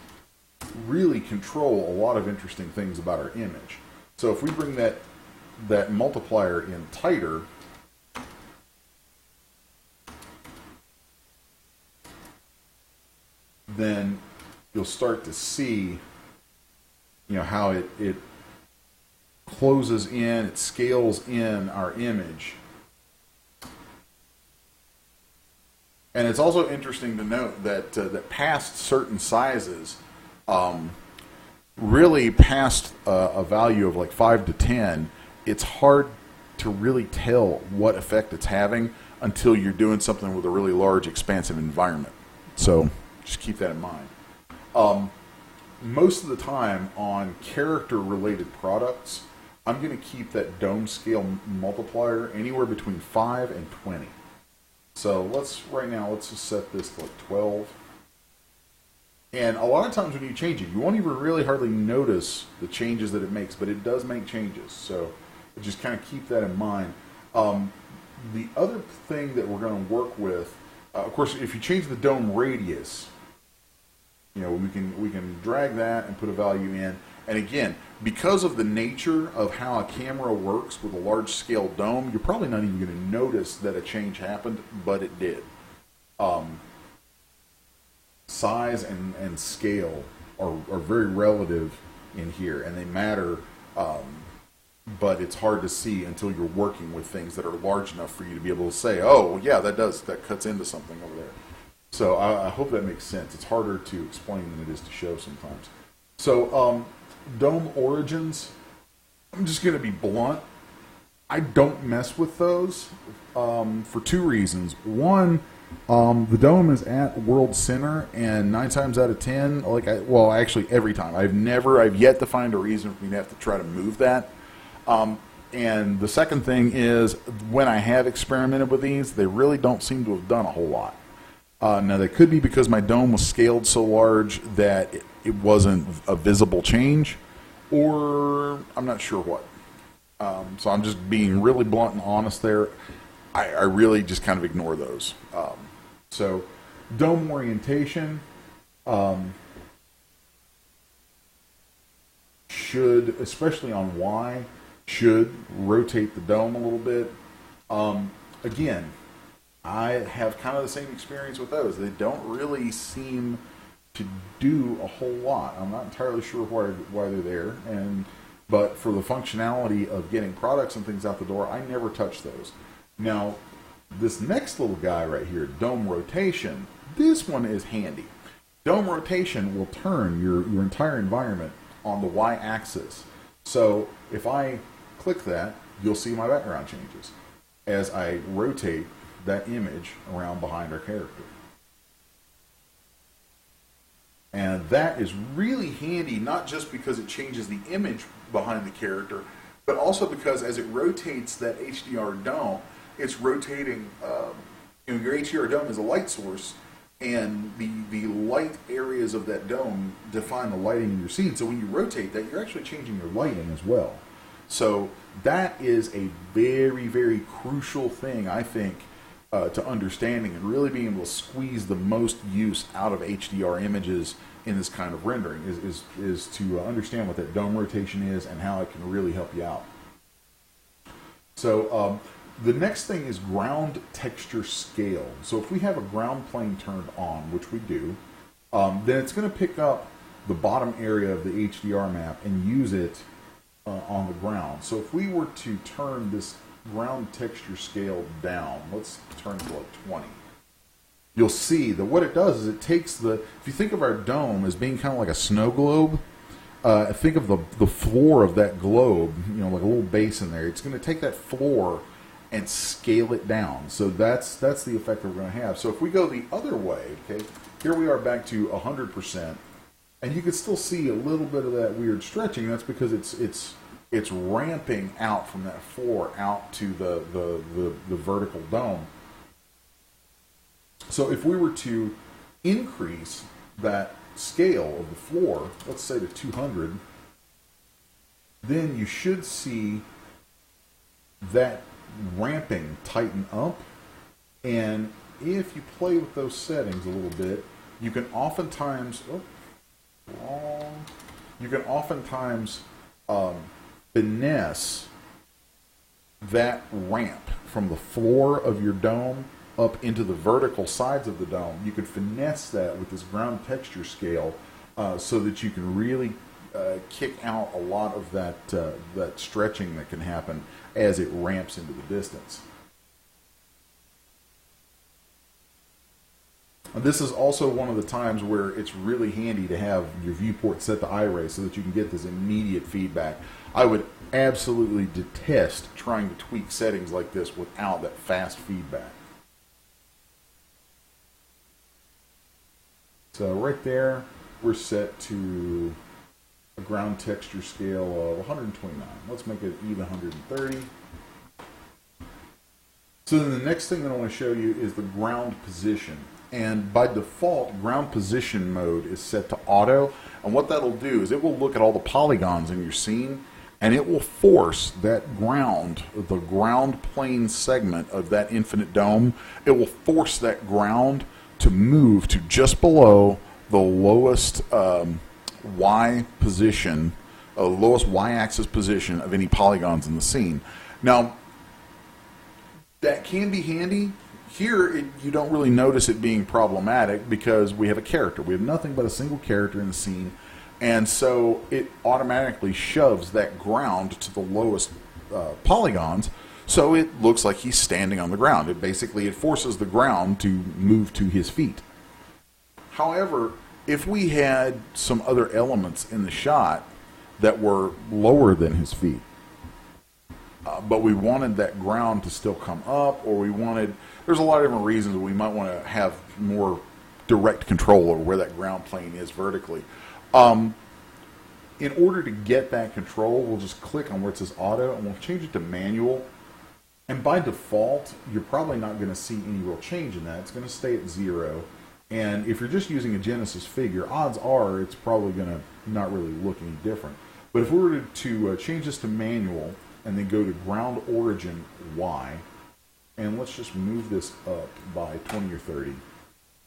really control a lot of interesting things about our image. So if we bring that multiplier in tighter, then you'll start to see how it closes in, it scales in our image. And it's also interesting to note that past certain sizes, really past a value of like 5 to 10, it's hard to really tell what effect it's having until you're doing something with a really large, expansive environment. So just keep that in mind. Most of the time on character-related products, I'm going to keep that dome scale multiplier anywhere between 5 and 20. So right now, let's just set this to like 12. And a lot of times when you change it, you won't even really hardly notice the changes that it makes, but it does make changes. So just kind of keep that in mind. The other thing that we're going to work with, of course, if you change the dome radius, we can drag that and put a value in. And again, because of the nature of how a camera works with a large scale dome, you're probably not even going to notice that a change happened, but it did. Size and scale are very relative in here, and they matter, but it's hard to see until you're working with things that are large enough for you to be able to say, oh, yeah, that cuts into something over there. So I hope that makes sense. It's harder to explain than it is to show sometimes. So dome origins, I'm just going to be blunt. I don't mess with those for two reasons. One, the dome is at world center, and 9 times out of 10, well, actually every time, I've yet to find a reason for me to have to try to move that. And the second thing is, when I have experimented with these, they really don't seem to have done a whole lot. Now, that could be because my dome was scaled so large that it wasn't a visible change, or I'm not sure what. So I'm just being really blunt and honest there. I really just kind of ignore those. So dome orientation should, especially on Y, should rotate the dome a little bit. Again, I have kind of the same experience with those. They don't really seem to do a whole lot. I'm not entirely sure why they're there, but for the functionality of getting products and things out the door, I never touch those. Now, this next little guy right here, dome rotation, this one is handy. Dome rotation will turn your entire environment on the Y-axis. So if I click that, you'll see my background changes as I rotate that image around behind our character. And that is really handy, not just because it changes the image behind the character, but also because as it rotates that HDR dome, it's rotating, your HDR dome is a light source, and the light areas of that dome define the lighting in your scene. So when you rotate that, you're actually changing your lighting as well. So that is a very, very crucial thing, I think, to understanding and really being able to squeeze the most use out of HDR images in this kind of rendering is to understand what that dome rotation is and how it can really help you out. So the next thing is ground texture scale. So if we have a ground plane turned on, which we do, then it's going to pick up the bottom area of the HDR map and use it on the ground. So if we were to turn this ground texture scale down, let's turn it to like 20. You'll see that what it does is it takes if you think of our dome as being kind of like a snow globe, think of the floor of that globe, like a little basin there. It's going to take that floor and scale it down. So that's the effect that we're going to have. So if we go the other way, okay, here we are back to 100%, and you can still see a little bit of that weird stretching. That's because it's ramping out from that floor out to the vertical dome. So if we were to increase that scale of the floor, let's say to 200, then you should see that ramping tighten up. And if you play with those settings a little bit, you can oftentimes finesse that ramp from the floor of your dome up into the vertical sides of the dome. You could finesse that with this ground texture scale so that you can really kick out a lot of that stretching that can happen as it ramps into the distance. And this is also one of the times where it's really handy to have your viewport set to iRay so that you can get this immediate feedback. I would absolutely detest trying to tweak settings like this without that fast feedback. So right there, we're set to a ground texture scale of 129. Let's make it even 130. So then the next thing that I want to show you is the ground position. And by default, ground position mode is set to auto. And what that'll do is it will look at all the polygons in your scene, and it will force that ground, the ground plane segment of that infinite dome, it will force that ground to move to just below the lowest Y position, lowest Y-axis position of any polygons in the scene. Now, that can be handy. Here, you don't really notice it being problematic because we have a character. We have nothing but a single character in the scene, and so it automatically shoves that ground to the lowest polygons, so it looks like he's standing on the ground. It forces the ground to move to his feet. However, if we had some other elements in the shot that were lower than his feet, but we wanted that ground to still come up, or we wanted, there's a lot of different reasons we might want to have more direct control over where that ground plane is vertically. In order to get that control, we'll just click on where it says auto and we'll change it to manual. And by default, you're probably not going to see any real change in that. It's going to stay at 0. And if you're just using a Genesis figure, odds are it's probably going to not really look any different. But if we were to change this to manual and then go to ground origin Y, and let's just move this up by 20 or 30,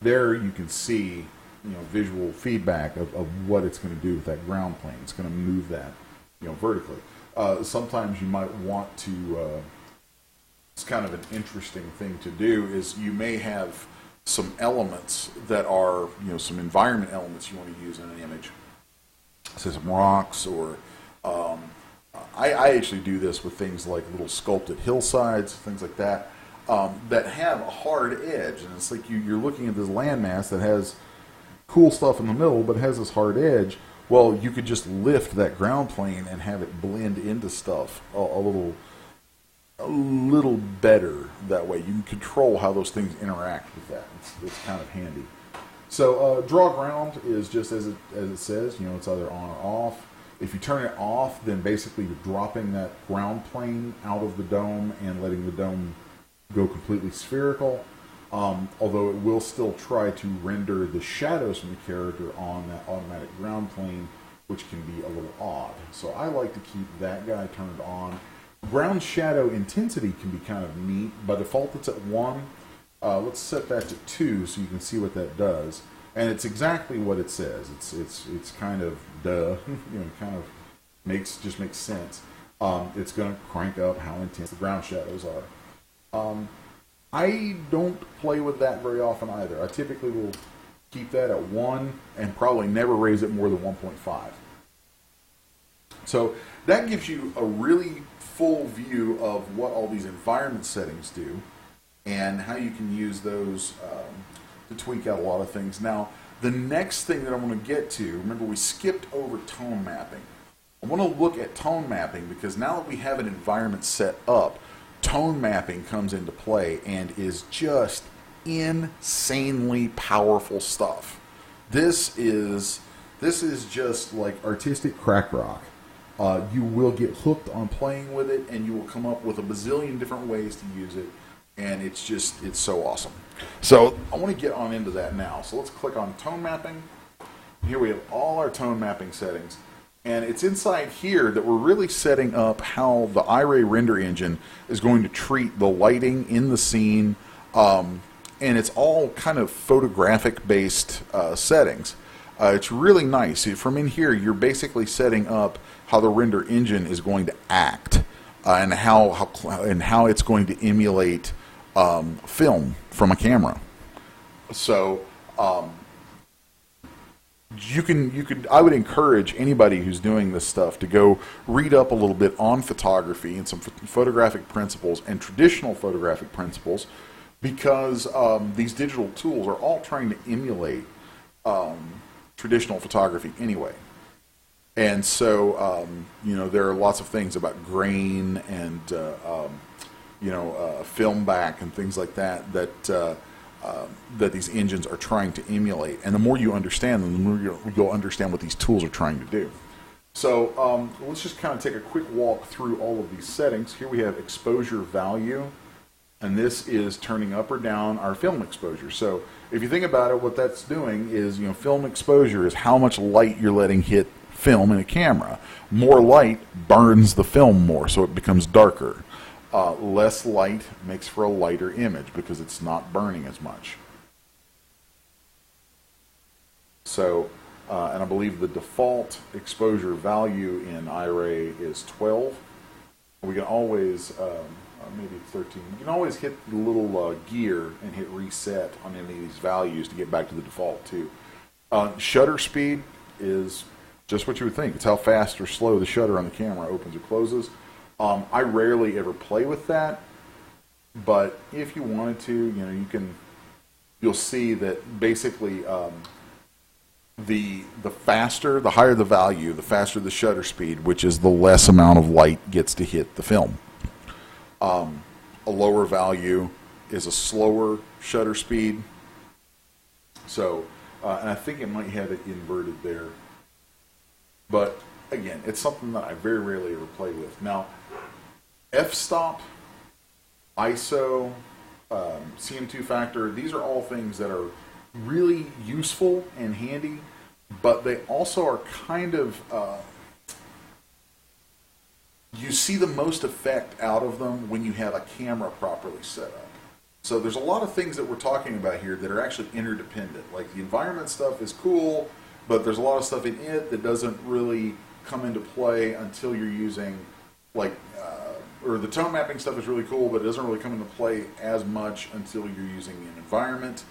there you can see, you know, visual feedback of what it's going to do with that ground plane. It's going to move that, you know, vertically. Sometimes you might want to, it's kind of an interesting thing to do, is you may have some elements that are, you know, some environment elements you want to use in an image. So some rocks, or I actually do this with things like little sculpted hillsides, things like that, that have a hard edge. And it's like you're looking at this landmass that has cool stuff in the middle, but has this hard edge. Well, you could just lift that ground plane and have it blend into stuff a little better that way. You can control how those things interact with that. It's kind of handy. So draw ground is just as it says, you know, it's either on or off. If you turn it off, then basically you're dropping that ground plane out of the dome and letting the dome go completely spherical. Although it will still try to render the shadows from the character on that automatic ground plane, which can be a little odd. So I like to keep that guy turned on. Ground shadow intensity can be kind of neat. By default, it's at 1. Let's set that to 2 so you can see what that does. And it's exactly what it says. It's kind of duh, you know, kind of makes sense. It's going to crank up how intense the ground shadows are. I don't play with that very often either. I typically will keep that at 1 and probably never raise it more than 1.5. So that gives you a really full view of what all these environment settings do and how you can use those to tweak out a lot of things. Now, the next thing that I want to get to, remember we skipped over tone mapping. I want to look at tone mapping because now that we have an environment set up, tone mapping comes into play and is just insanely powerful stuff. This is just like artistic crack rock. You will get hooked on playing with it, and you will come up with a bazillion different ways to use it, and it's so awesome. So I want to get on into that now. So let's click on tone mapping. Here we have all our tone mapping settings. And it's inside here that we're really setting up how the iRay render engine is going to treat the lighting in the scene. And it's all kind of photographic-based settings. It's really nice. From in here, you're basically setting up how the render engine is going to act and how it's going to emulate film from a camera. So I would encourage anybody who's doing this stuff to go read up a little bit on photography and some photographic principles and traditional photographic principles, because these digital tools are all trying to emulate traditional photography anyway. And so, you know, there are lots of things about grain and, you know, film back and things like that that these engines are trying to emulate. And the more you understand them, the more you'll understand what these tools are trying to do. So let's just kind of take a quick walk through all of these settings. Here we have exposure value, and this is turning up or down our film exposure. So if you think about it, what that's doing is, you know, film exposure is how much light you're letting hit film in a camera. More light burns the film more, so it becomes darker. Less light makes for a lighter image because it's not burning as much. So, and I believe the default exposure value in iRay is 12. We can always, maybe 13. You can always hit the little gear and hit reset on any of these values to get back to the default too. Shutter speed is just what you would think. It's how fast or slow the shutter on the camera opens or closes. I rarely ever play with that, but if you wanted to, you know, you'll see that basically the higher the value, the faster the shutter speed, which is the less amount of light gets to hit the film. A lower value is a slower shutter speed. So, and I think it might have it inverted there. But again, it's something that I very rarely ever play with. Now, f-stop, ISO, CM2 factor, these are all things that are really useful and handy, but they also are kind of, you see the most effect out of them when you have a camera properly set up. So there's a lot of things that we're talking about here that are actually interdependent. Like the environment stuff is cool, but there's a lot of stuff in it that doesn't really come into play until you're using, like, or the tone mapping stuff is really cool, but it doesn't really come into play as much until you're using an environment.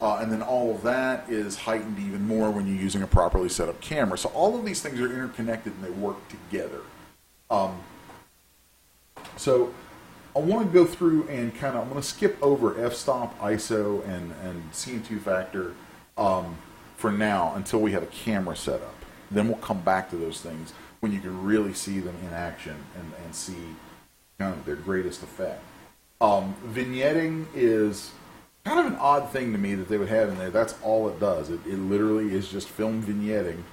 And then all of that is heightened even more when you're using a properly set up camera. So all of these things are interconnected and they work together. So I want to go through and I'm going to skip over f-stop, ISO, and CM2 factor for now until we have a camera set up. Then we'll come back to those things when you can really see them in action and see kind of their greatest effect. Vignetting is kind of an odd thing to me that they would have in there. That's all it does. It literally is just film vignetting.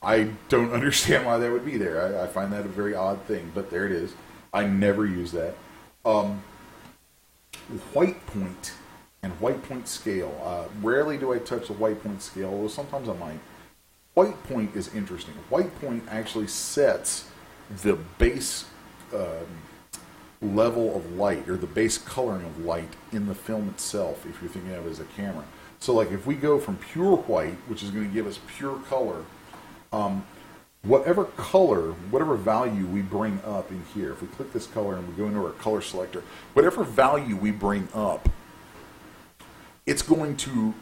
I don't understand why that would be there. I find that a very odd thing, but there it is. I never use that. White point and white point scale. Rarely do I touch the white point scale, although sometimes I might. White point is interesting. White point actually sets the base level of light, or the base coloring of light in the film itself, if you're thinking of it as a camera. So like if we go from pure white, which is going to give us pure color, whatever color, whatever value we bring up in here, if we click this color and we go into our color selector, whatever value we bring up, it's going to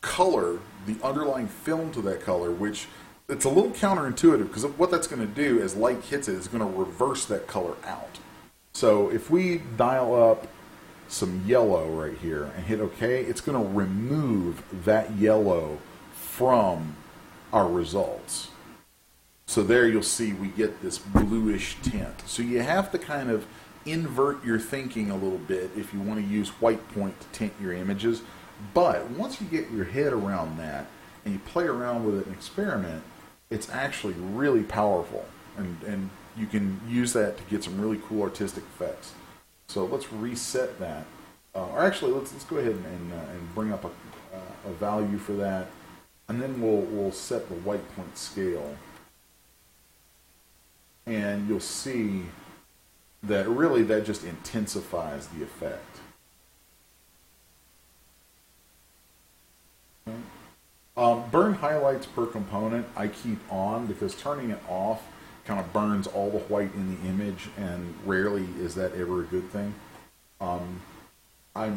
color the underlying film to that color, which it's a little counterintuitive because what that's going to do as light hits it is going to reverse that color out. So if we dial up some yellow right here and hit OK, it's going to remove that yellow from our results. So there you'll see we get this bluish tint. So you have to kind of invert your thinking a little bit if you want to use white point to tint your images. But once you get your head around that and you play around with it and experiment, it's actually really powerful. And you can use that to get some really cool artistic effects. So let's reset that. Or actually, let's go ahead and bring up a value for that. And then we'll set the white point scale. And you'll see that really that just intensifies the effect. Okay. Burn highlights per component I keep on because turning it off kind of burns all the white in the image, and rarely is that ever a good thing. I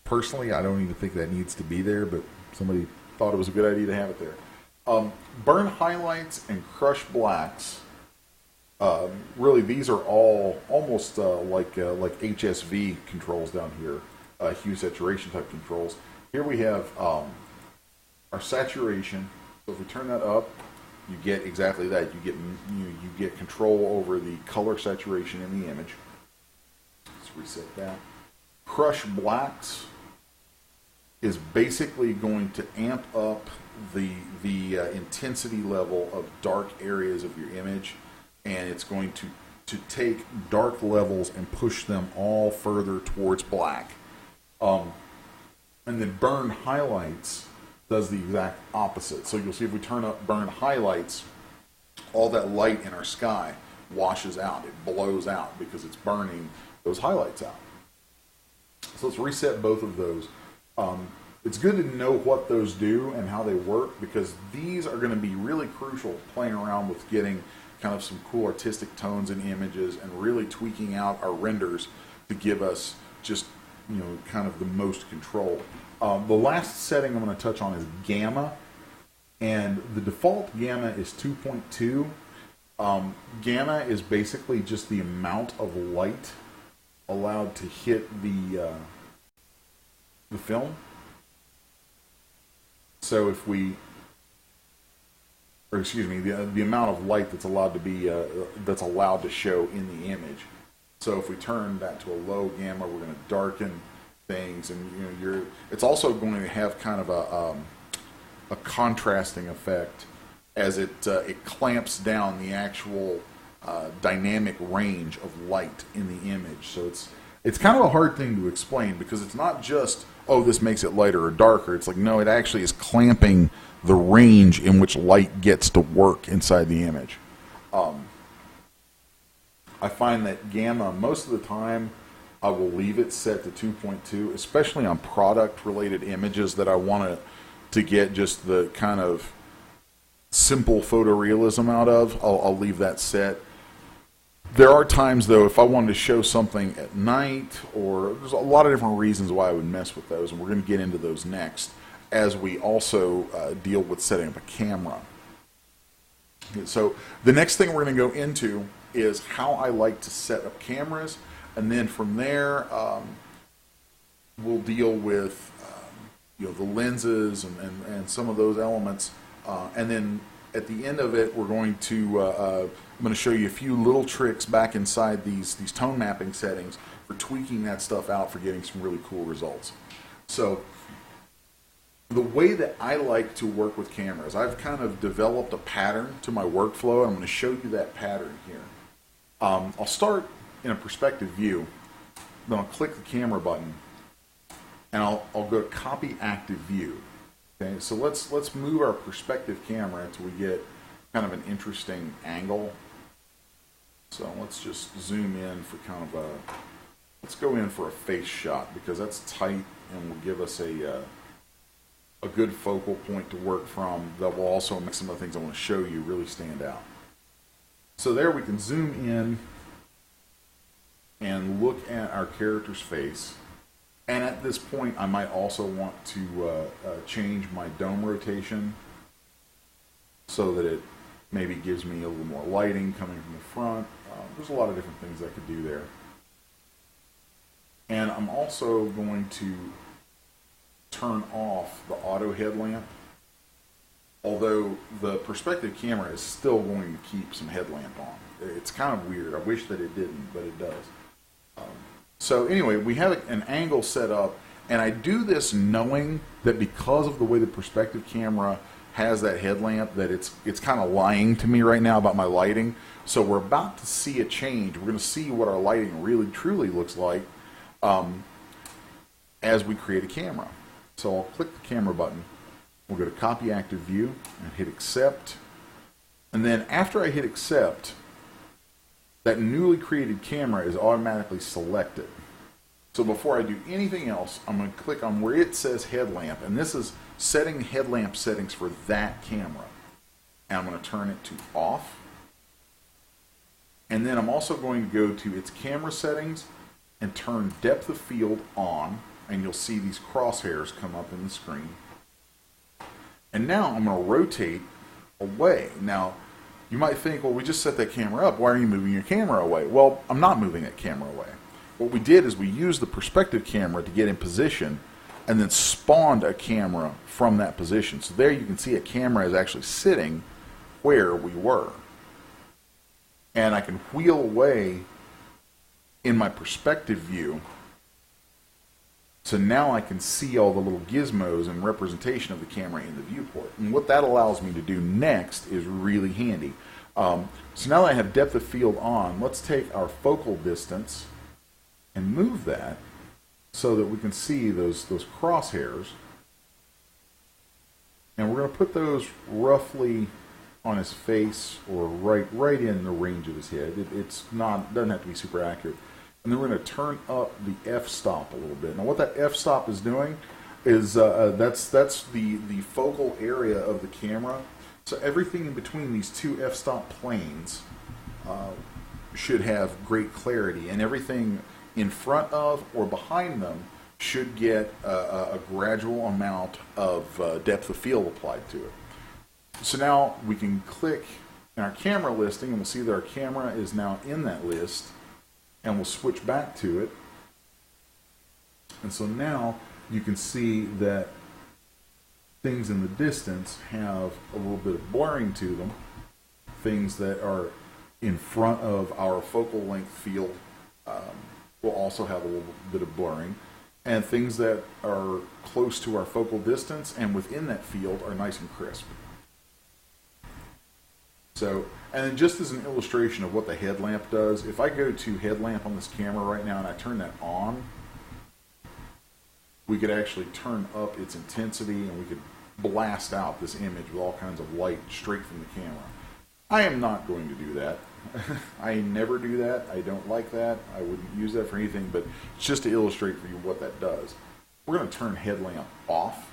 personally don't even think that needs to be there, but somebody thought it was a good idea to have it there. Burn highlights and crush blacks. Really, these are all almost like HSV controls down here, hue saturation type controls. Here we have our saturation. So if we turn that up, you get exactly that. You get control over the color saturation in the image. Let's reset that. Crush blacks is basically going to amp up the intensity level of dark areas of your image, and it's going to take dark levels and push them all further towards black. And then burn highlights does the exact opposite. So you'll see if we turn up burn highlights, all that light in our sky washes out. It blows out because it's burning those highlights out. So let's reset both of those. It's good to know what those do and how they work, because these are going to be really crucial playing around with getting kind of some cool artistic tones in images and really tweaking out our renders to give us just, kind of the most control. The last setting I'm going to touch on is gamma, and the default gamma is 2.2. Gamma is basically just the amount of light allowed to hit the film. So if we or excuse me, the amount of light that's allowed to be that's allowed to show in the image. So if we turn that to a low gamma, we're going to darken things, and it's also going to have kind of a contrasting effect as it clamps down the actual dynamic range of light in the image. So it's kind of a hard thing to explain, because it's not just, oh, this makes it lighter or darker. It's like, no, it actually is clamping the range in which light gets to work inside the image. I find that gamma, most of the time, I will leave it set to 2.2, especially on product-related images that I want to get just the kind of simple photorealism out of. I'll leave that set. There are times, though, if I wanted to show something at night, or there's a lot of different reasons why I would mess with those, and we're going to get into those next, as we also deal with setting up a camera. So the next thing we're going to go into is how I like to set up cameras, and then from there we'll deal with the lenses and some of those elements, and then at the end of it we're going to I'm going to show you a few little tricks back inside these tone mapping settings for tweaking that stuff out for getting some really cool results. So the way that I like to work with cameras, I've kind of developed a pattern to my workflow, and I'm going to show you that pattern here. I'll start in a perspective view, then I'll click the camera button, and I'll go to copy active view. Okay, so let's move our perspective camera until we get kind of an interesting angle. So let's just zoom in for kind of let's go in for a face shot, because that's tight and will give us a good focal point to work from that will also make some of the things I want to show you really stand out. So there we can zoom in and look at our character's face. And at this point, I might also want to change my dome rotation so that it maybe gives me a little more lighting coming from the front. There's a lot of different things I could do there. And I'm also going to turn off the auto headlamp, although the perspective camera is still going to keep some headlamp on. It's kind of weird. I wish that it didn't, but it does. So anyway, we have an angle set up, and I do this knowing that because of the way the perspective camera has that headlamp, that it's kind of lying to me right now about my lighting. So we're about to see a change. We're going to see what our lighting really truly looks like as we create a camera. So I'll click the camera button. We'll go to copy active view and hit accept. And then after I hit accept, that newly created camera is automatically selected. So before I do anything else, I'm going to click on where it says headlamp, and this is setting headlamp settings for that camera. And I'm going to turn it to off. And then I'm also going to go to its camera settings and turn depth of field on, and you'll see these crosshairs come up in the screen. And now I'm going to rotate away. Now, you might think, well, we just set that camera up. Why are you moving your camera away? Well, I'm not moving that camera away. What we did is we used the perspective camera to get in position and then spawned a camera from that position. So there you can see a camera is actually sitting where we were. And I can wheel away in my perspective view. So now I can see all the little gizmos and representation of the camera in the viewport. And what that allows me to do next is really handy. So now that I have depth of field on, let's take our focal distance and move that so that we can see those crosshairs. And we're going to put those roughly on his face, or right in the range of his head. Doesn't have to be super accurate. And then we're going to turn up the f-stop a little bit. Now what that f-stop is doing is that's the focal area of the camera. So everything in between these two f-stop planes should have great clarity, and everything in front of or behind them should get a gradual amount of depth of field applied to it. So now we can click in our camera listing, and we'll see that our camera is now in that list, and we'll switch back to it. And so now you can see that things in the distance have a little bit of blurring to them. Things that are in front of our focal length field will also have a little bit of blurring. And things that are close to our focal distance and within that field are nice and crisp. So, and then just as an illustration of what the headlamp does, if I go to headlamp on this camera right now and I turn that on, we could actually turn up its intensity and we could blast out this image with all kinds of light straight from the camera. I am not going to do that. I never do that. I don't like that. I wouldn't use that for anything, but it's just to illustrate for you what that does. We're going to turn headlamp off.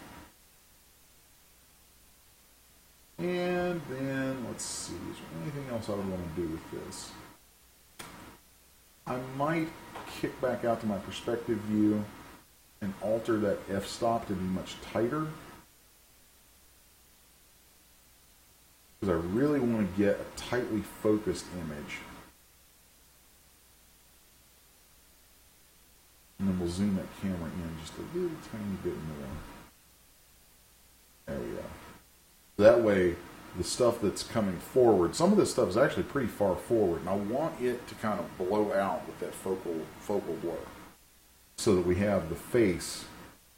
And then, let's see, is there anything else I would want to do with this? I might kick back out to my perspective view and alter that f-stop to be much tighter. Because I really want to get a tightly focused image. And then we'll zoom that camera in just a little tiny bit more. There we go. That way, the stuff that's coming forward, some of this stuff is actually pretty far forward, and I want it to kind of blow out with that focal blur. So that we have the face,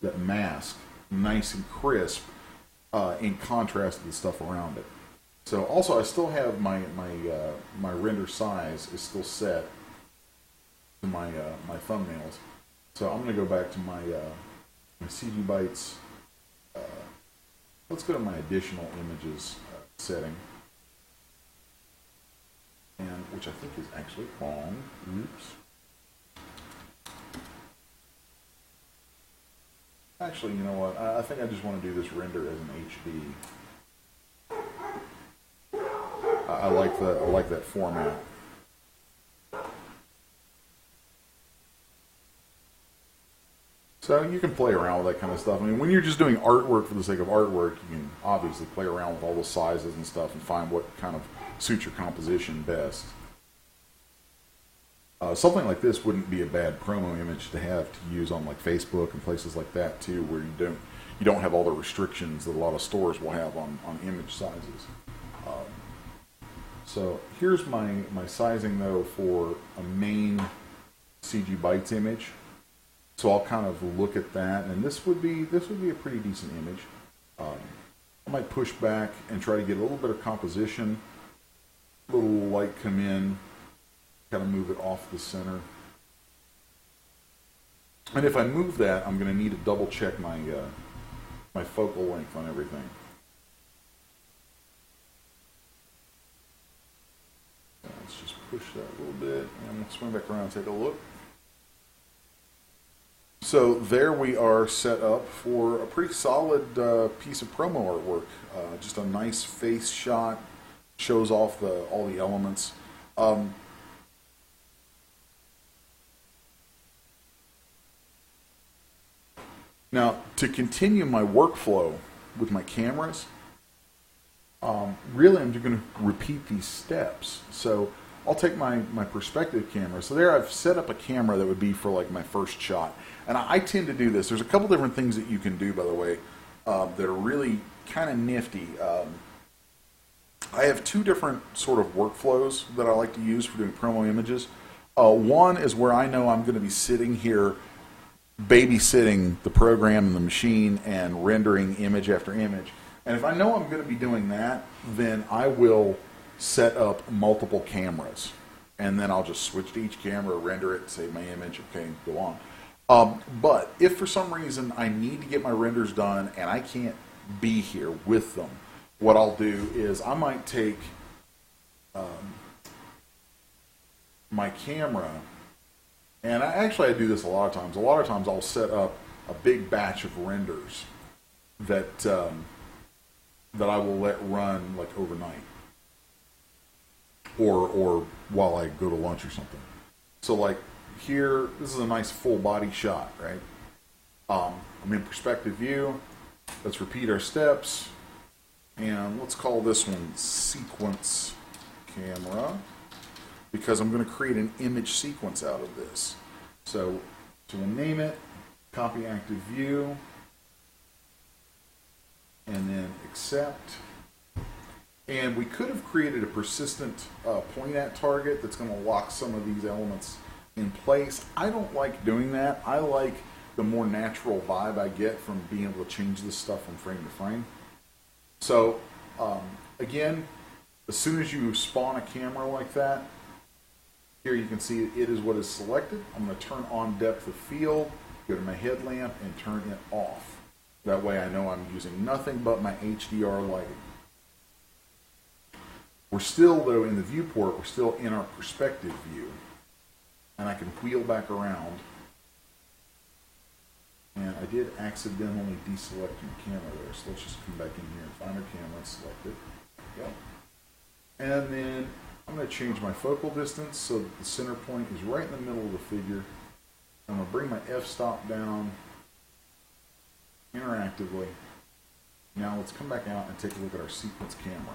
that mask, nice and crisp, in contrast to the stuff around it. So also, I still have my render size is still set to my thumbnails. So I'm going to go back to my CGBytes. Let's go to my additional images setting, and which I think is actually wrong. Oops. Actually, you know what? I think I just want to do this render as an HD. I like that format. So you can play around with that kind of stuff. I mean, when you're just doing artwork for the sake of artwork, you can obviously play around with all the sizes and stuff and find what kind of suits your composition best. Something like this wouldn't be a bad promo image to have to use on like Facebook and places like that too, where you don't have all the restrictions that a lot of stores will have on image sizes. So here's my sizing though for a main CGBytes image. So I'll kind of look at that, and this would be a pretty decent image. I might push back and try to get a little bit of composition, a little light come in, kind of move it off the center. And if I move that, I'm going to need to double check my my focal length on everything. So let's just push that a little bit, and we'll swing back around and take a look. So there we are set up for a pretty solid piece of promo artwork. Just a nice face shot, shows off all the elements. Now, to continue my workflow with my cameras, really I'm just going to repeat these steps. So I'll take my perspective camera. So there I've set up a camera that would be for like my first shot. And I tend to do this. There's a couple different things that you can do, by the way, that are really kind of nifty. I have two different sort of workflows that I like to use for doing promo images. One is where I know I'm going to be sitting here babysitting the program and the machine and rendering image after image. And if I know I'm going to be doing that, then I will set up multiple cameras. And then I'll just switch to each camera, render it, save my image, okay, go on. But if for some reason I need to get my renders done and I can't be here with them, what I'll do is I might take my camera, and I do this a lot of times. A lot of times I'll set up a big batch of renders that that I will let run like overnight, or while I go to lunch or something. So like here, this is a nice full body shot, right? I'm in perspective view. Let's repeat our steps, and let's call this one sequence camera, because I'm going to create an image sequence out of this. So we'll name it, copy active view, and then accept. And we could have created a persistent point at target that's going to lock some of these elements in place. I don't like doing that. I like the more natural vibe I get from being able to change this stuff from frame to frame. So again, as soon as you spawn a camera like that, here you can see it is what is selected. I'm going to turn on depth of field, go to my headlamp, and turn it off. That way I know I'm using nothing but my HDR lighting. We're still, though, in the viewport, we're still in our perspective view. And I can wheel back around. And I did accidentally deselect your camera there, so let's just come back in here and find our camera and select it. Yep. And then I'm going to change my focal distance so that the center point is right in the middle of the figure. I'm going to bring my f-stop down interactively. Now let's come back out and take a look at our sequence camera.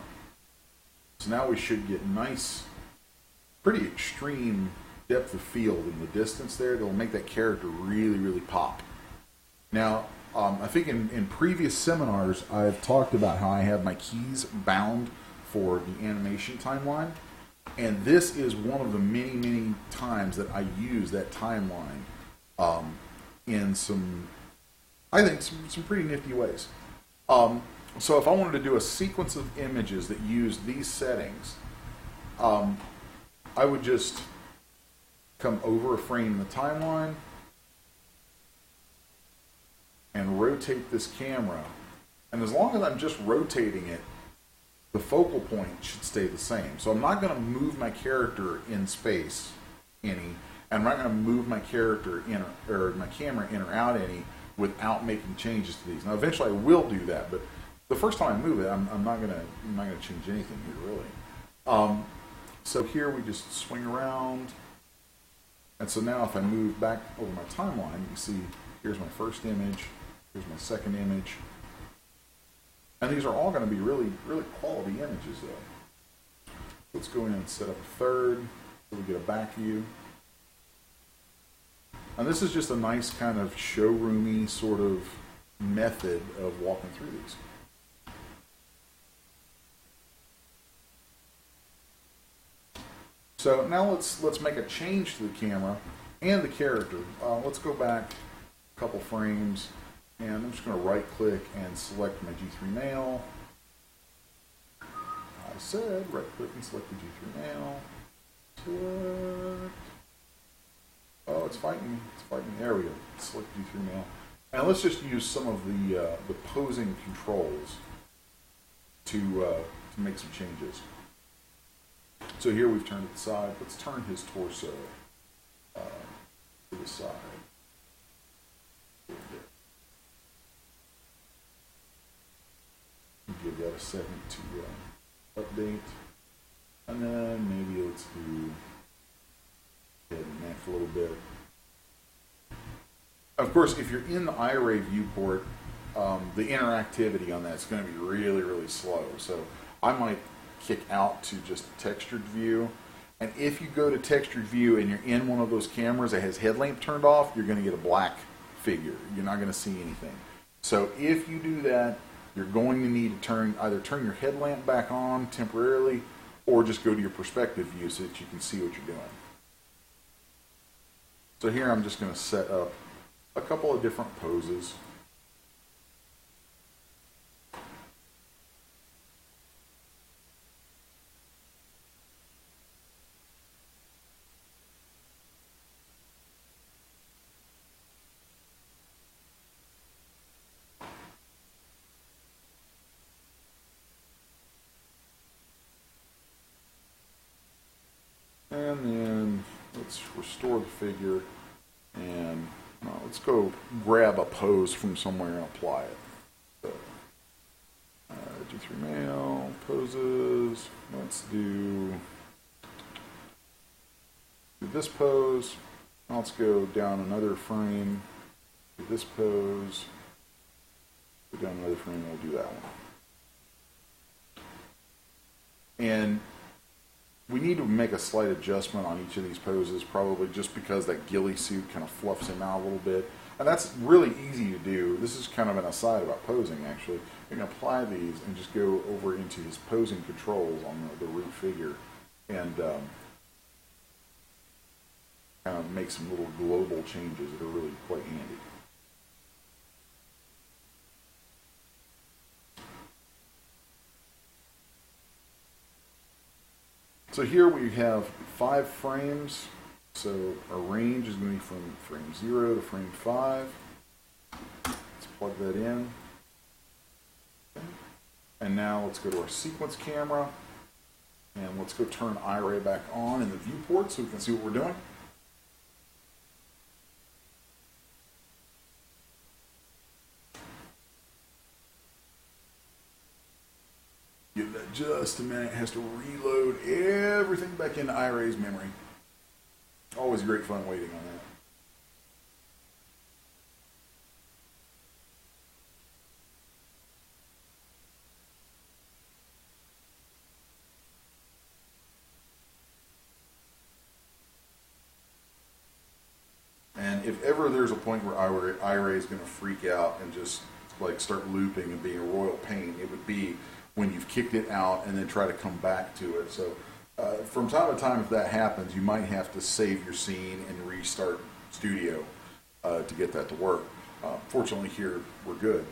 So now we should get nice, pretty extreme depth of field in the distance there that'll make that character really, really pop. Now, I think in previous seminars I've talked about how I have my keys bound for the animation timeline. And this is one of the many, many times that I use that timeline in some, I think, some pretty nifty ways. So if I wanted to do a sequence of images that use these settings, I would just come over a frame in the timeline and rotate this camera. And as long as I'm just rotating it, the focal point should stay the same. So I'm not going to move my character in space any, and I'm not going to move my character in or my camera in or out any without making changes to these. Now eventually I will do that, but the first time I move it, I'm not going to change anything here really. So here we just swing around, and so now if I move back over my timeline, you can see here's my first image, here's my second image. And these are all going to be really, really quality images, though. Let's go in and set up a third so we get a back view. And this is just a nice kind of showroomy sort of method of walking through these. So now let's make a change to the camera and the character. Let's go back a couple frames. And I'm just going to right click and select my G3 nail. I said right click and select the G3 nail. Select. Oh, it's fighting me. It's fighting me. There we go. Select G3 nail. And let's just use some of the posing controls to make some changes. So here we've turned it to the side. Let's turn his torso to the side. Give that a second to update, and then maybe let's do head and neck a little bit. Of course, if you're in the iRay viewport, the interactivity on that is going to be really, really slow. So I might kick out to just textured view, and if you go to textured view and you're in one of those cameras that has headlamp turned off, you're going to get a black figure. You're not going to see anything. So if you do that, you're going to need to either turn your headlamp back on temporarily or just go to your perspective view so that you can see what you're doing. So here I'm just going to set up a couple of different poses. And then let's restore the figure, and let's go grab a pose from somewhere and apply it. So, G3 nail, poses, let's do this pose. Let's go down another frame, do this pose, go down another frame, and we'll do that one. And we need to make a slight adjustment on each of these poses, probably just because that ghillie suit kind of fluffs him out a little bit. And that's really easy to do. This is kind of an aside about posing, actually. You can apply these and just go over into his posing controls on the root figure and kind of make some little global changes that are really quite handy. So here we have 5 frames. So our range is going to be from frame 0 to frame 5. Let's plug that in. And now let's go to our sequence camera. And let's go turn iRay back on in the viewport so we can see what we're doing. Give that just a minute. It has to reload everything back into iRay's memory. Always great fun waiting on that. And if ever there's a point where iRay is going to freak out and just like start looping and being a royal pain, it would be when you've kicked it out and then try to come back to it. So from time to time, if that happens, you might have to save your scene and restart Studio to get that to work. Fortunately here, we're good.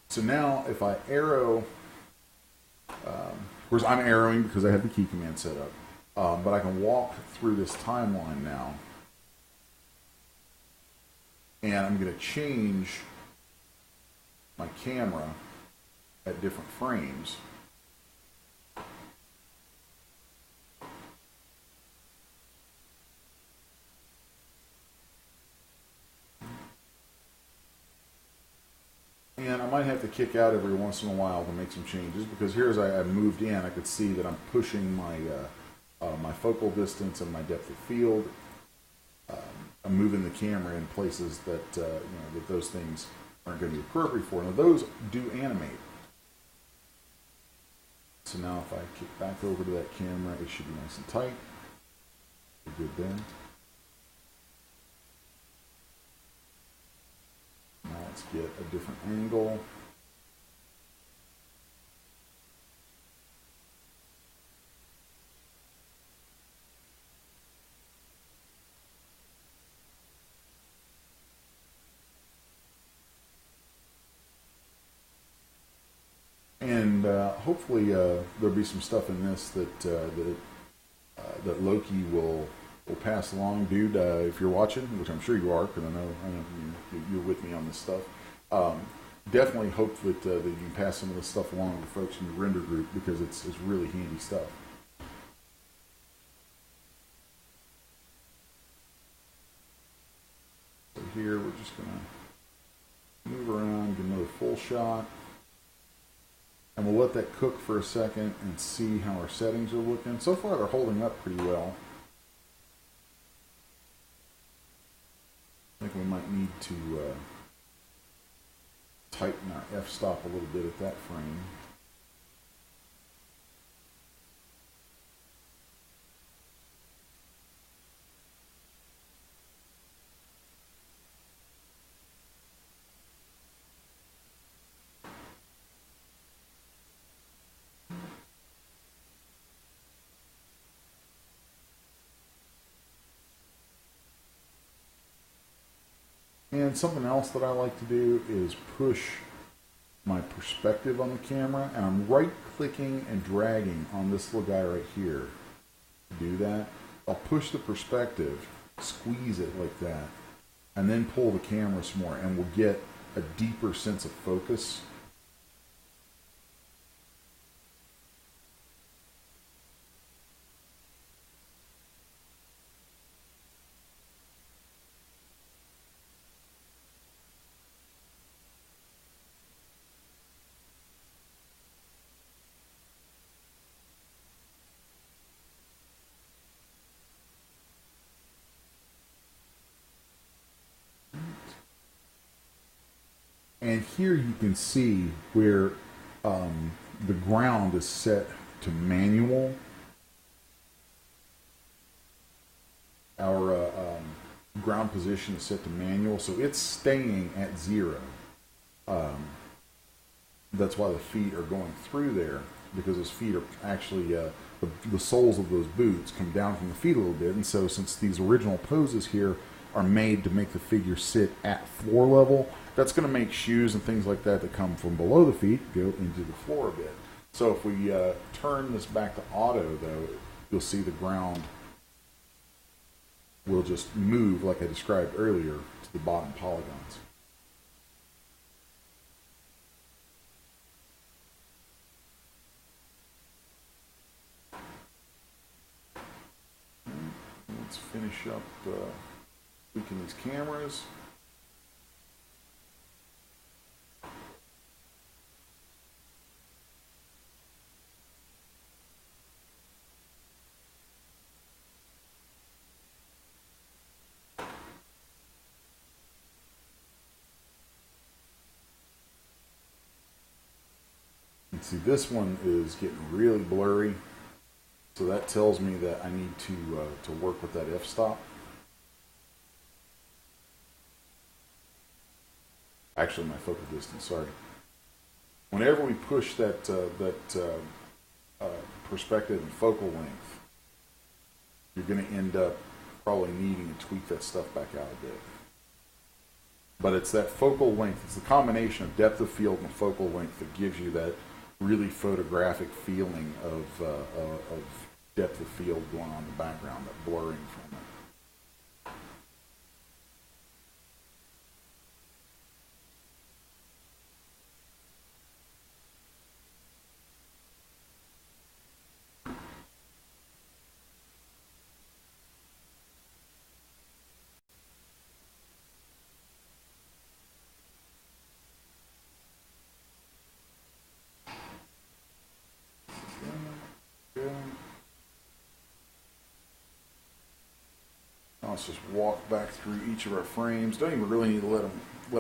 So now if I arrow, of course I'm arrowing because I have the key command set up, but I can walk through this timeline now. And I'm going to change my camera at different frames. And I might have to kick out every once in a while to make some changes, because here as I moved in, I could see that I'm pushing my my focal distance and my depth of field. I'm moving the camera in places that you know, that those things aren't going to be appropriate for. Now those do animate. So now if I kick back over to that camera, it should be nice and tight. We're good there. Now let's get a different angle. And hopefully there'll be some stuff in this that that Loki will pass along. Dude, if you're watching, which I'm sure you are, because I know you're with me on this stuff, definitely hope that you can pass some of this stuff along to folks in your render group, because it's really handy stuff. So here we're just going to move around, get another full shot. And we'll let that cook for a second and see how our settings are looking. So far they're holding up pretty well. I think we might need to tighten our f-stop a little bit at that frame. And something else that I like to do is push my perspective on the camera, and I'm right-clicking and dragging on this little guy right here. To do that, I'll push the perspective, squeeze it like that, and then pull the camera some more, and we'll get a deeper sense of focus. And here you can see where the ground is set to manual. Our ground position is set to manual, so it's staying at 0. That's why the feet are going through there, because those feet are actually, the soles of those boots come down from the feet a little bit, and so since these original poses here are made to make the figure sit at floor level, that's going to make shoes and things like that that come from below the feet go into the floor a bit. So if we turn this back to auto, though, you'll see the ground will just move, like I described earlier, to the bottom polygons. Let's finish up tweaking these cameras. See, this one is getting really blurry, so that tells me that I need to work with that f-stop. Actually, my focal distance. Sorry. Whenever we push that perspective and focal length, you're going to end up probably needing to tweak that stuff back out a bit. But it's that focal length. It's the combination of depth of field and focal length that gives you that really photographic feeling of depth of field going on in the background, that blurring from it. Let's just walk back through each of our frames. Don't even really need to let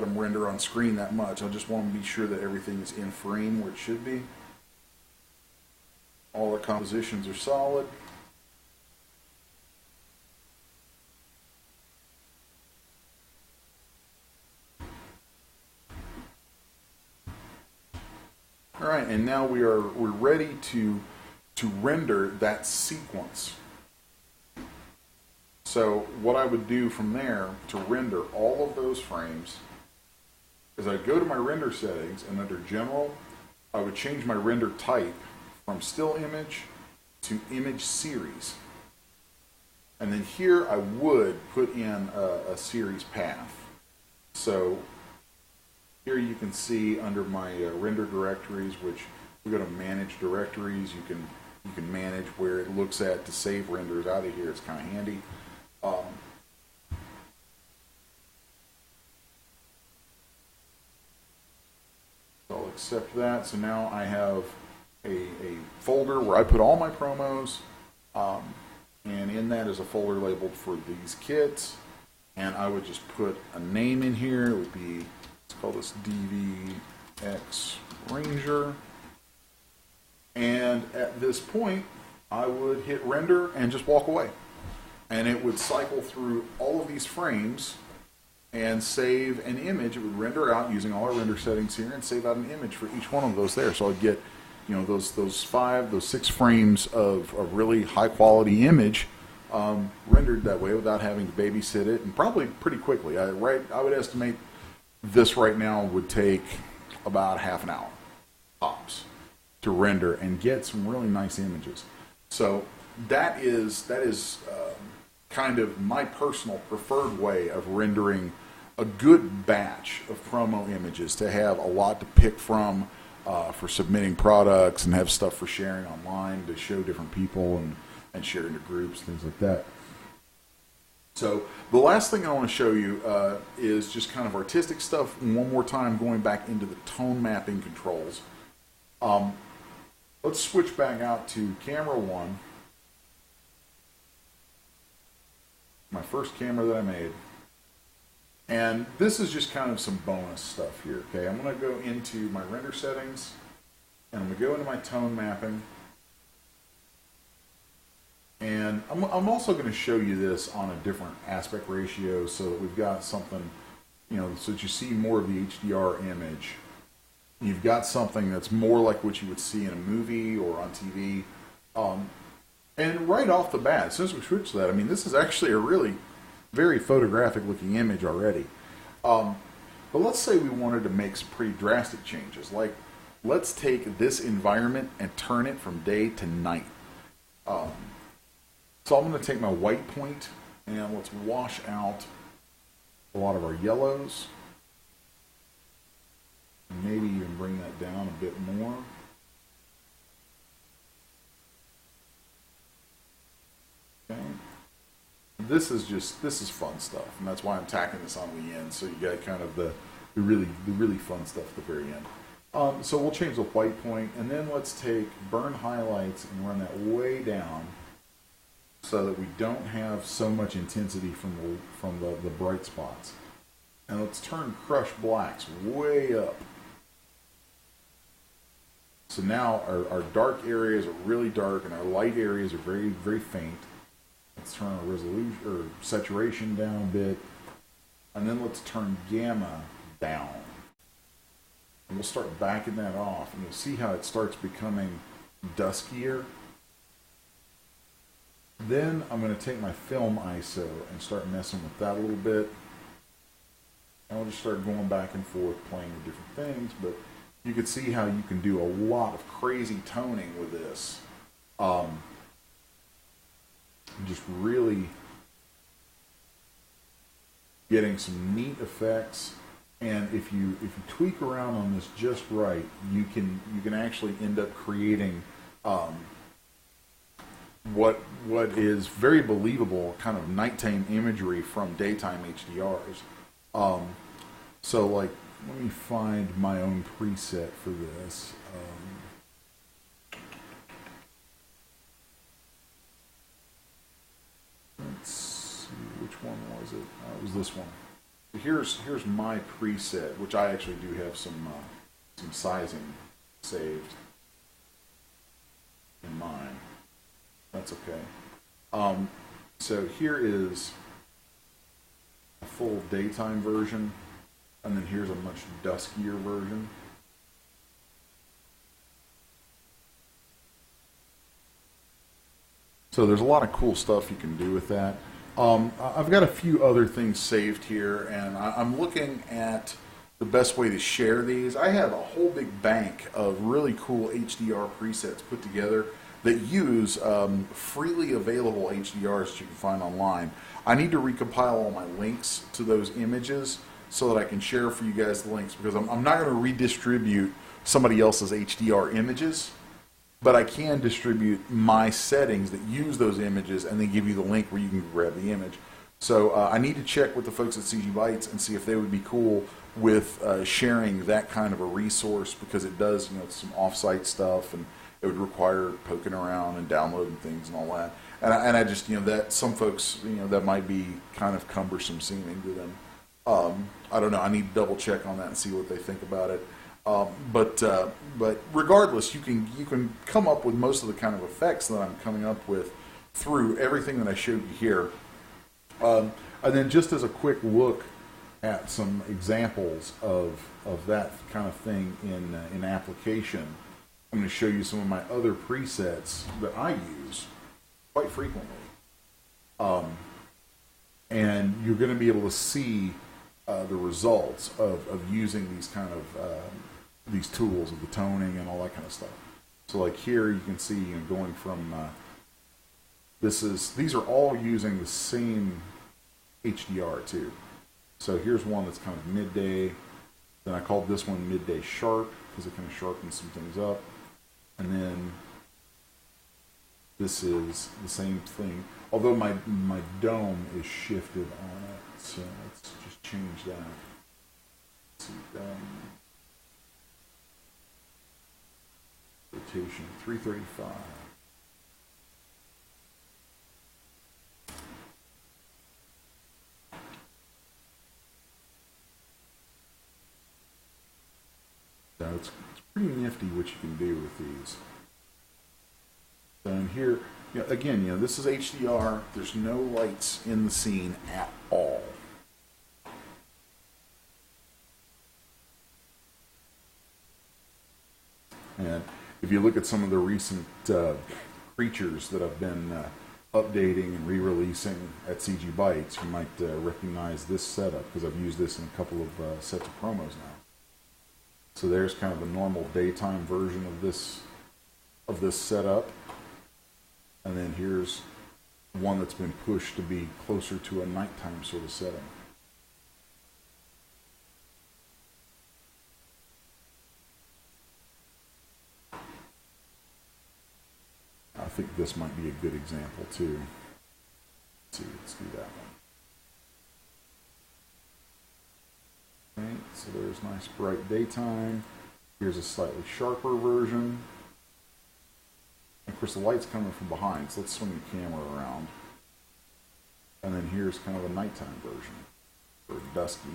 them render on screen that much. I just want to be sure that everything is in frame where it should be. All the compositions are solid. All right, and now we're ready to render that sequence. So what I would do from there to render all of those frames is I'd go to my render settings, and under General, I would change my render type from still image to image series. And then here I would put in a series path. So here you can see under my render directories, which we go to manage directories, you can manage where it looks at to save renders out of here. It's kind of handy. So I'll accept that. So now I have a folder where I put all my promos, and in that is a folder labeled for these kits. And I would just put a name in here. It would be, let's call this DVX Ranger. And at this point, I would hit render and just walk away. And it would cycle through all of these frames and save an image. It would render out using all our render settings here and save out an image for each one of those there. So I'd get, you know, those 6 frames of a really high quality image rendered that way without having to babysit it, and probably pretty quickly. I would estimate this right now would take about half an hour tops to render and get some really nice images. So that is kind of my personal preferred way of rendering a good batch of promo images, to have a lot to pick from for submitting products and have stuff for sharing online to show different people and share into groups, things like that. So the last thing I want to show you is just kind of artistic stuff. One more time, going back into the tone mapping controls. Let's switch back out to camera 1. My first camera that I made. And this is just kind of some bonus stuff here. Okay, I'm going to go into my render settings, and I'm going to go into my tone mapping. And I'm also going to show you this on a different aspect ratio so that we've got something, you know, so that you see more of the HDR image. You've got something that's more like what you would see in a movie or on TV. And right off the bat, since we switched to that, I mean, this is actually a really very photographic looking image already. But let's say we wanted to make some pretty drastic changes. Like, let's take this environment and turn it from day to night. So I'm going to take my white point and let's wash out a lot of our yellows. Maybe even bring that down a bit more. Okay. This is fun stuff, and that's why I'm tacking this on the end, so you get kind of the really fun stuff at the very end. So we'll change the white point, and then let's take burn highlights and run that way down, so that we don't have so much intensity from the bright spots. And let's turn crush blacks way up. So now our dark areas are really dark, and our light areas are very, very faint. Let's turn our resolution or saturation down a bit, and then let's turn gamma down. And we'll start backing that off, and you'll see how it starts becoming duskier. Then I'm going to take my film ISO and start messing with that a little bit. And I'll just start going back and forth, playing with different things, but you can see how you can do a lot of crazy toning with this. Just really getting some neat effects, and if you tweak around on this just right, you can actually end up creating what is very believable kind of nighttime imagery from daytime HDRs. So like, let me find my own preset for this. Let's see, which one was it? It was this one. Here's my preset, which I actually do have some sizing saved in mine. That's okay. So here is a full daytime version, and then here's a much duskier version. So there's a lot of cool stuff you can do with that. I've got a few other things saved here, and I'm looking at the best way to share these. I have a whole big bank of really cool HDR presets put together that use freely available HDRs that you can find online. I need to recompile all my links to those images so that I can share for you guys the links, because I'm not going to redistribute somebody else's HDR images, but I can distribute my settings that use those images and then give you the link where you can grab the image. So I need to check with the folks at CGBytes and see if they would be cool with sharing that kind of a resource, because it does, you know, some off-site stuff, and it would require poking around and downloading things and all that. And I just, you know, that some folks, you know, that might be kind of cumbersome seeming to them. I don't know. I need to double check on that and see what they think about it. But regardless, you can come up with most of the kind of effects that I'm coming up with through everything that I showed you here. And then just as a quick look at some examples of that kind of thing in application, I'm going to show you some of my other presets that I use quite frequently. And you're going to be able to see the results of using these kind of these tools of the toning and all that kind of stuff. So like here you can see, you know, going from these are all using the same HDR too. So here's one that's kind of midday. Then I called this one midday sharp because it kind of sharpens some things up. And then this is the same thing, although my dome is shifted on it. So let's just change that. Let's see, rotation 335. So it's pretty nifty what you can do with these. And here, Yeah, again, this is HDR. There's no lights in the scene at all. And if you look at some of the recent creatures that I've been updating and re-releasing at CGBytes, you might recognize this setup because I've used this in a couple of sets of promos now. So there's kind of a normal daytime version of this setup. And then here's one that's been pushed to be closer to a nighttime sort of setting. I think this might be a good example too. Let's do that one. Okay, so there's nice bright daytime. Here's a slightly sharper version. Of course, the light's coming from behind, so let's swing the camera around. And then here's kind of a nighttime version, or dusky.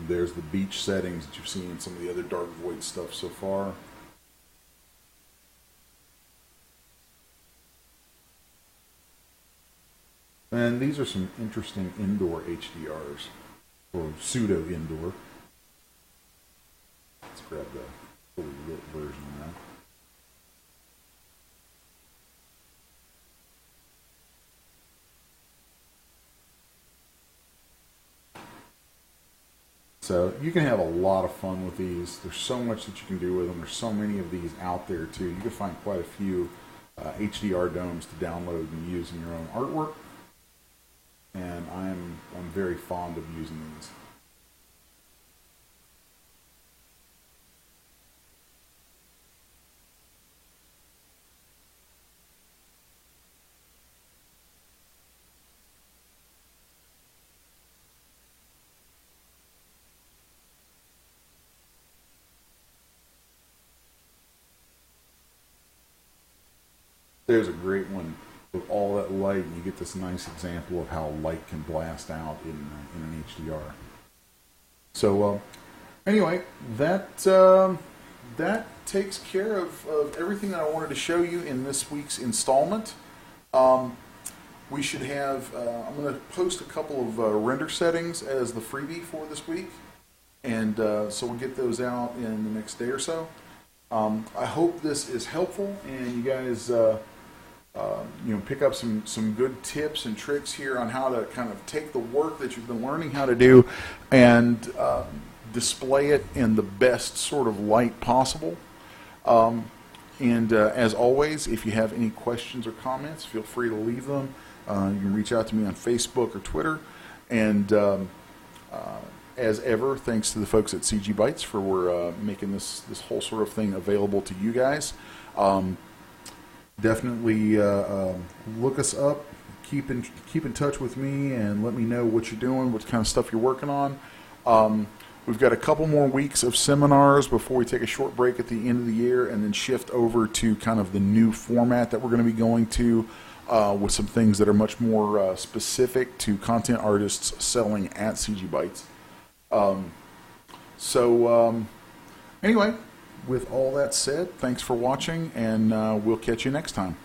There's the beach settings that you've seen in some of the other dark void stuff so far. And these are some interesting indoor HDRs, or pseudo-indoor. Let's grab the fully lit version now. So you can have a lot of fun with these. There's so much that you can do with them. There's so many of these out there too. You can find quite a few HDR domes to download and use in your own artwork. And I'm very fond of using these. There's a great one with all that light, and you get this nice example of how light can blast out in an HDR. So anyway, that takes care of everything that I wanted to show you in this week's installment. We should have, I'm going to post a couple of render settings as the freebie for this week, and so we'll get those out in the next day or so. I hope this is helpful, and you guys pick up some good tips and tricks here on how to kind of take the work that you've been learning how to do and display it in the best sort of light possible. As always, if you have any questions or comments, feel free to leave them. You can reach out to me on Facebook or Twitter. And as ever, thanks to the folks at CGBytes for making this whole sort of thing available to you guys. Definitely look us up, keep in touch with me, and let me know what you're doing, what kind of stuff you're working on. We've got a couple more weeks of seminars before we take a short break at the end of the year and then shift over to kind of the new format that we're going to be going to with some things that are much more specific to content artists selling at CGBytes. Anyway, with all that said, thanks for watching, and we'll catch you next time.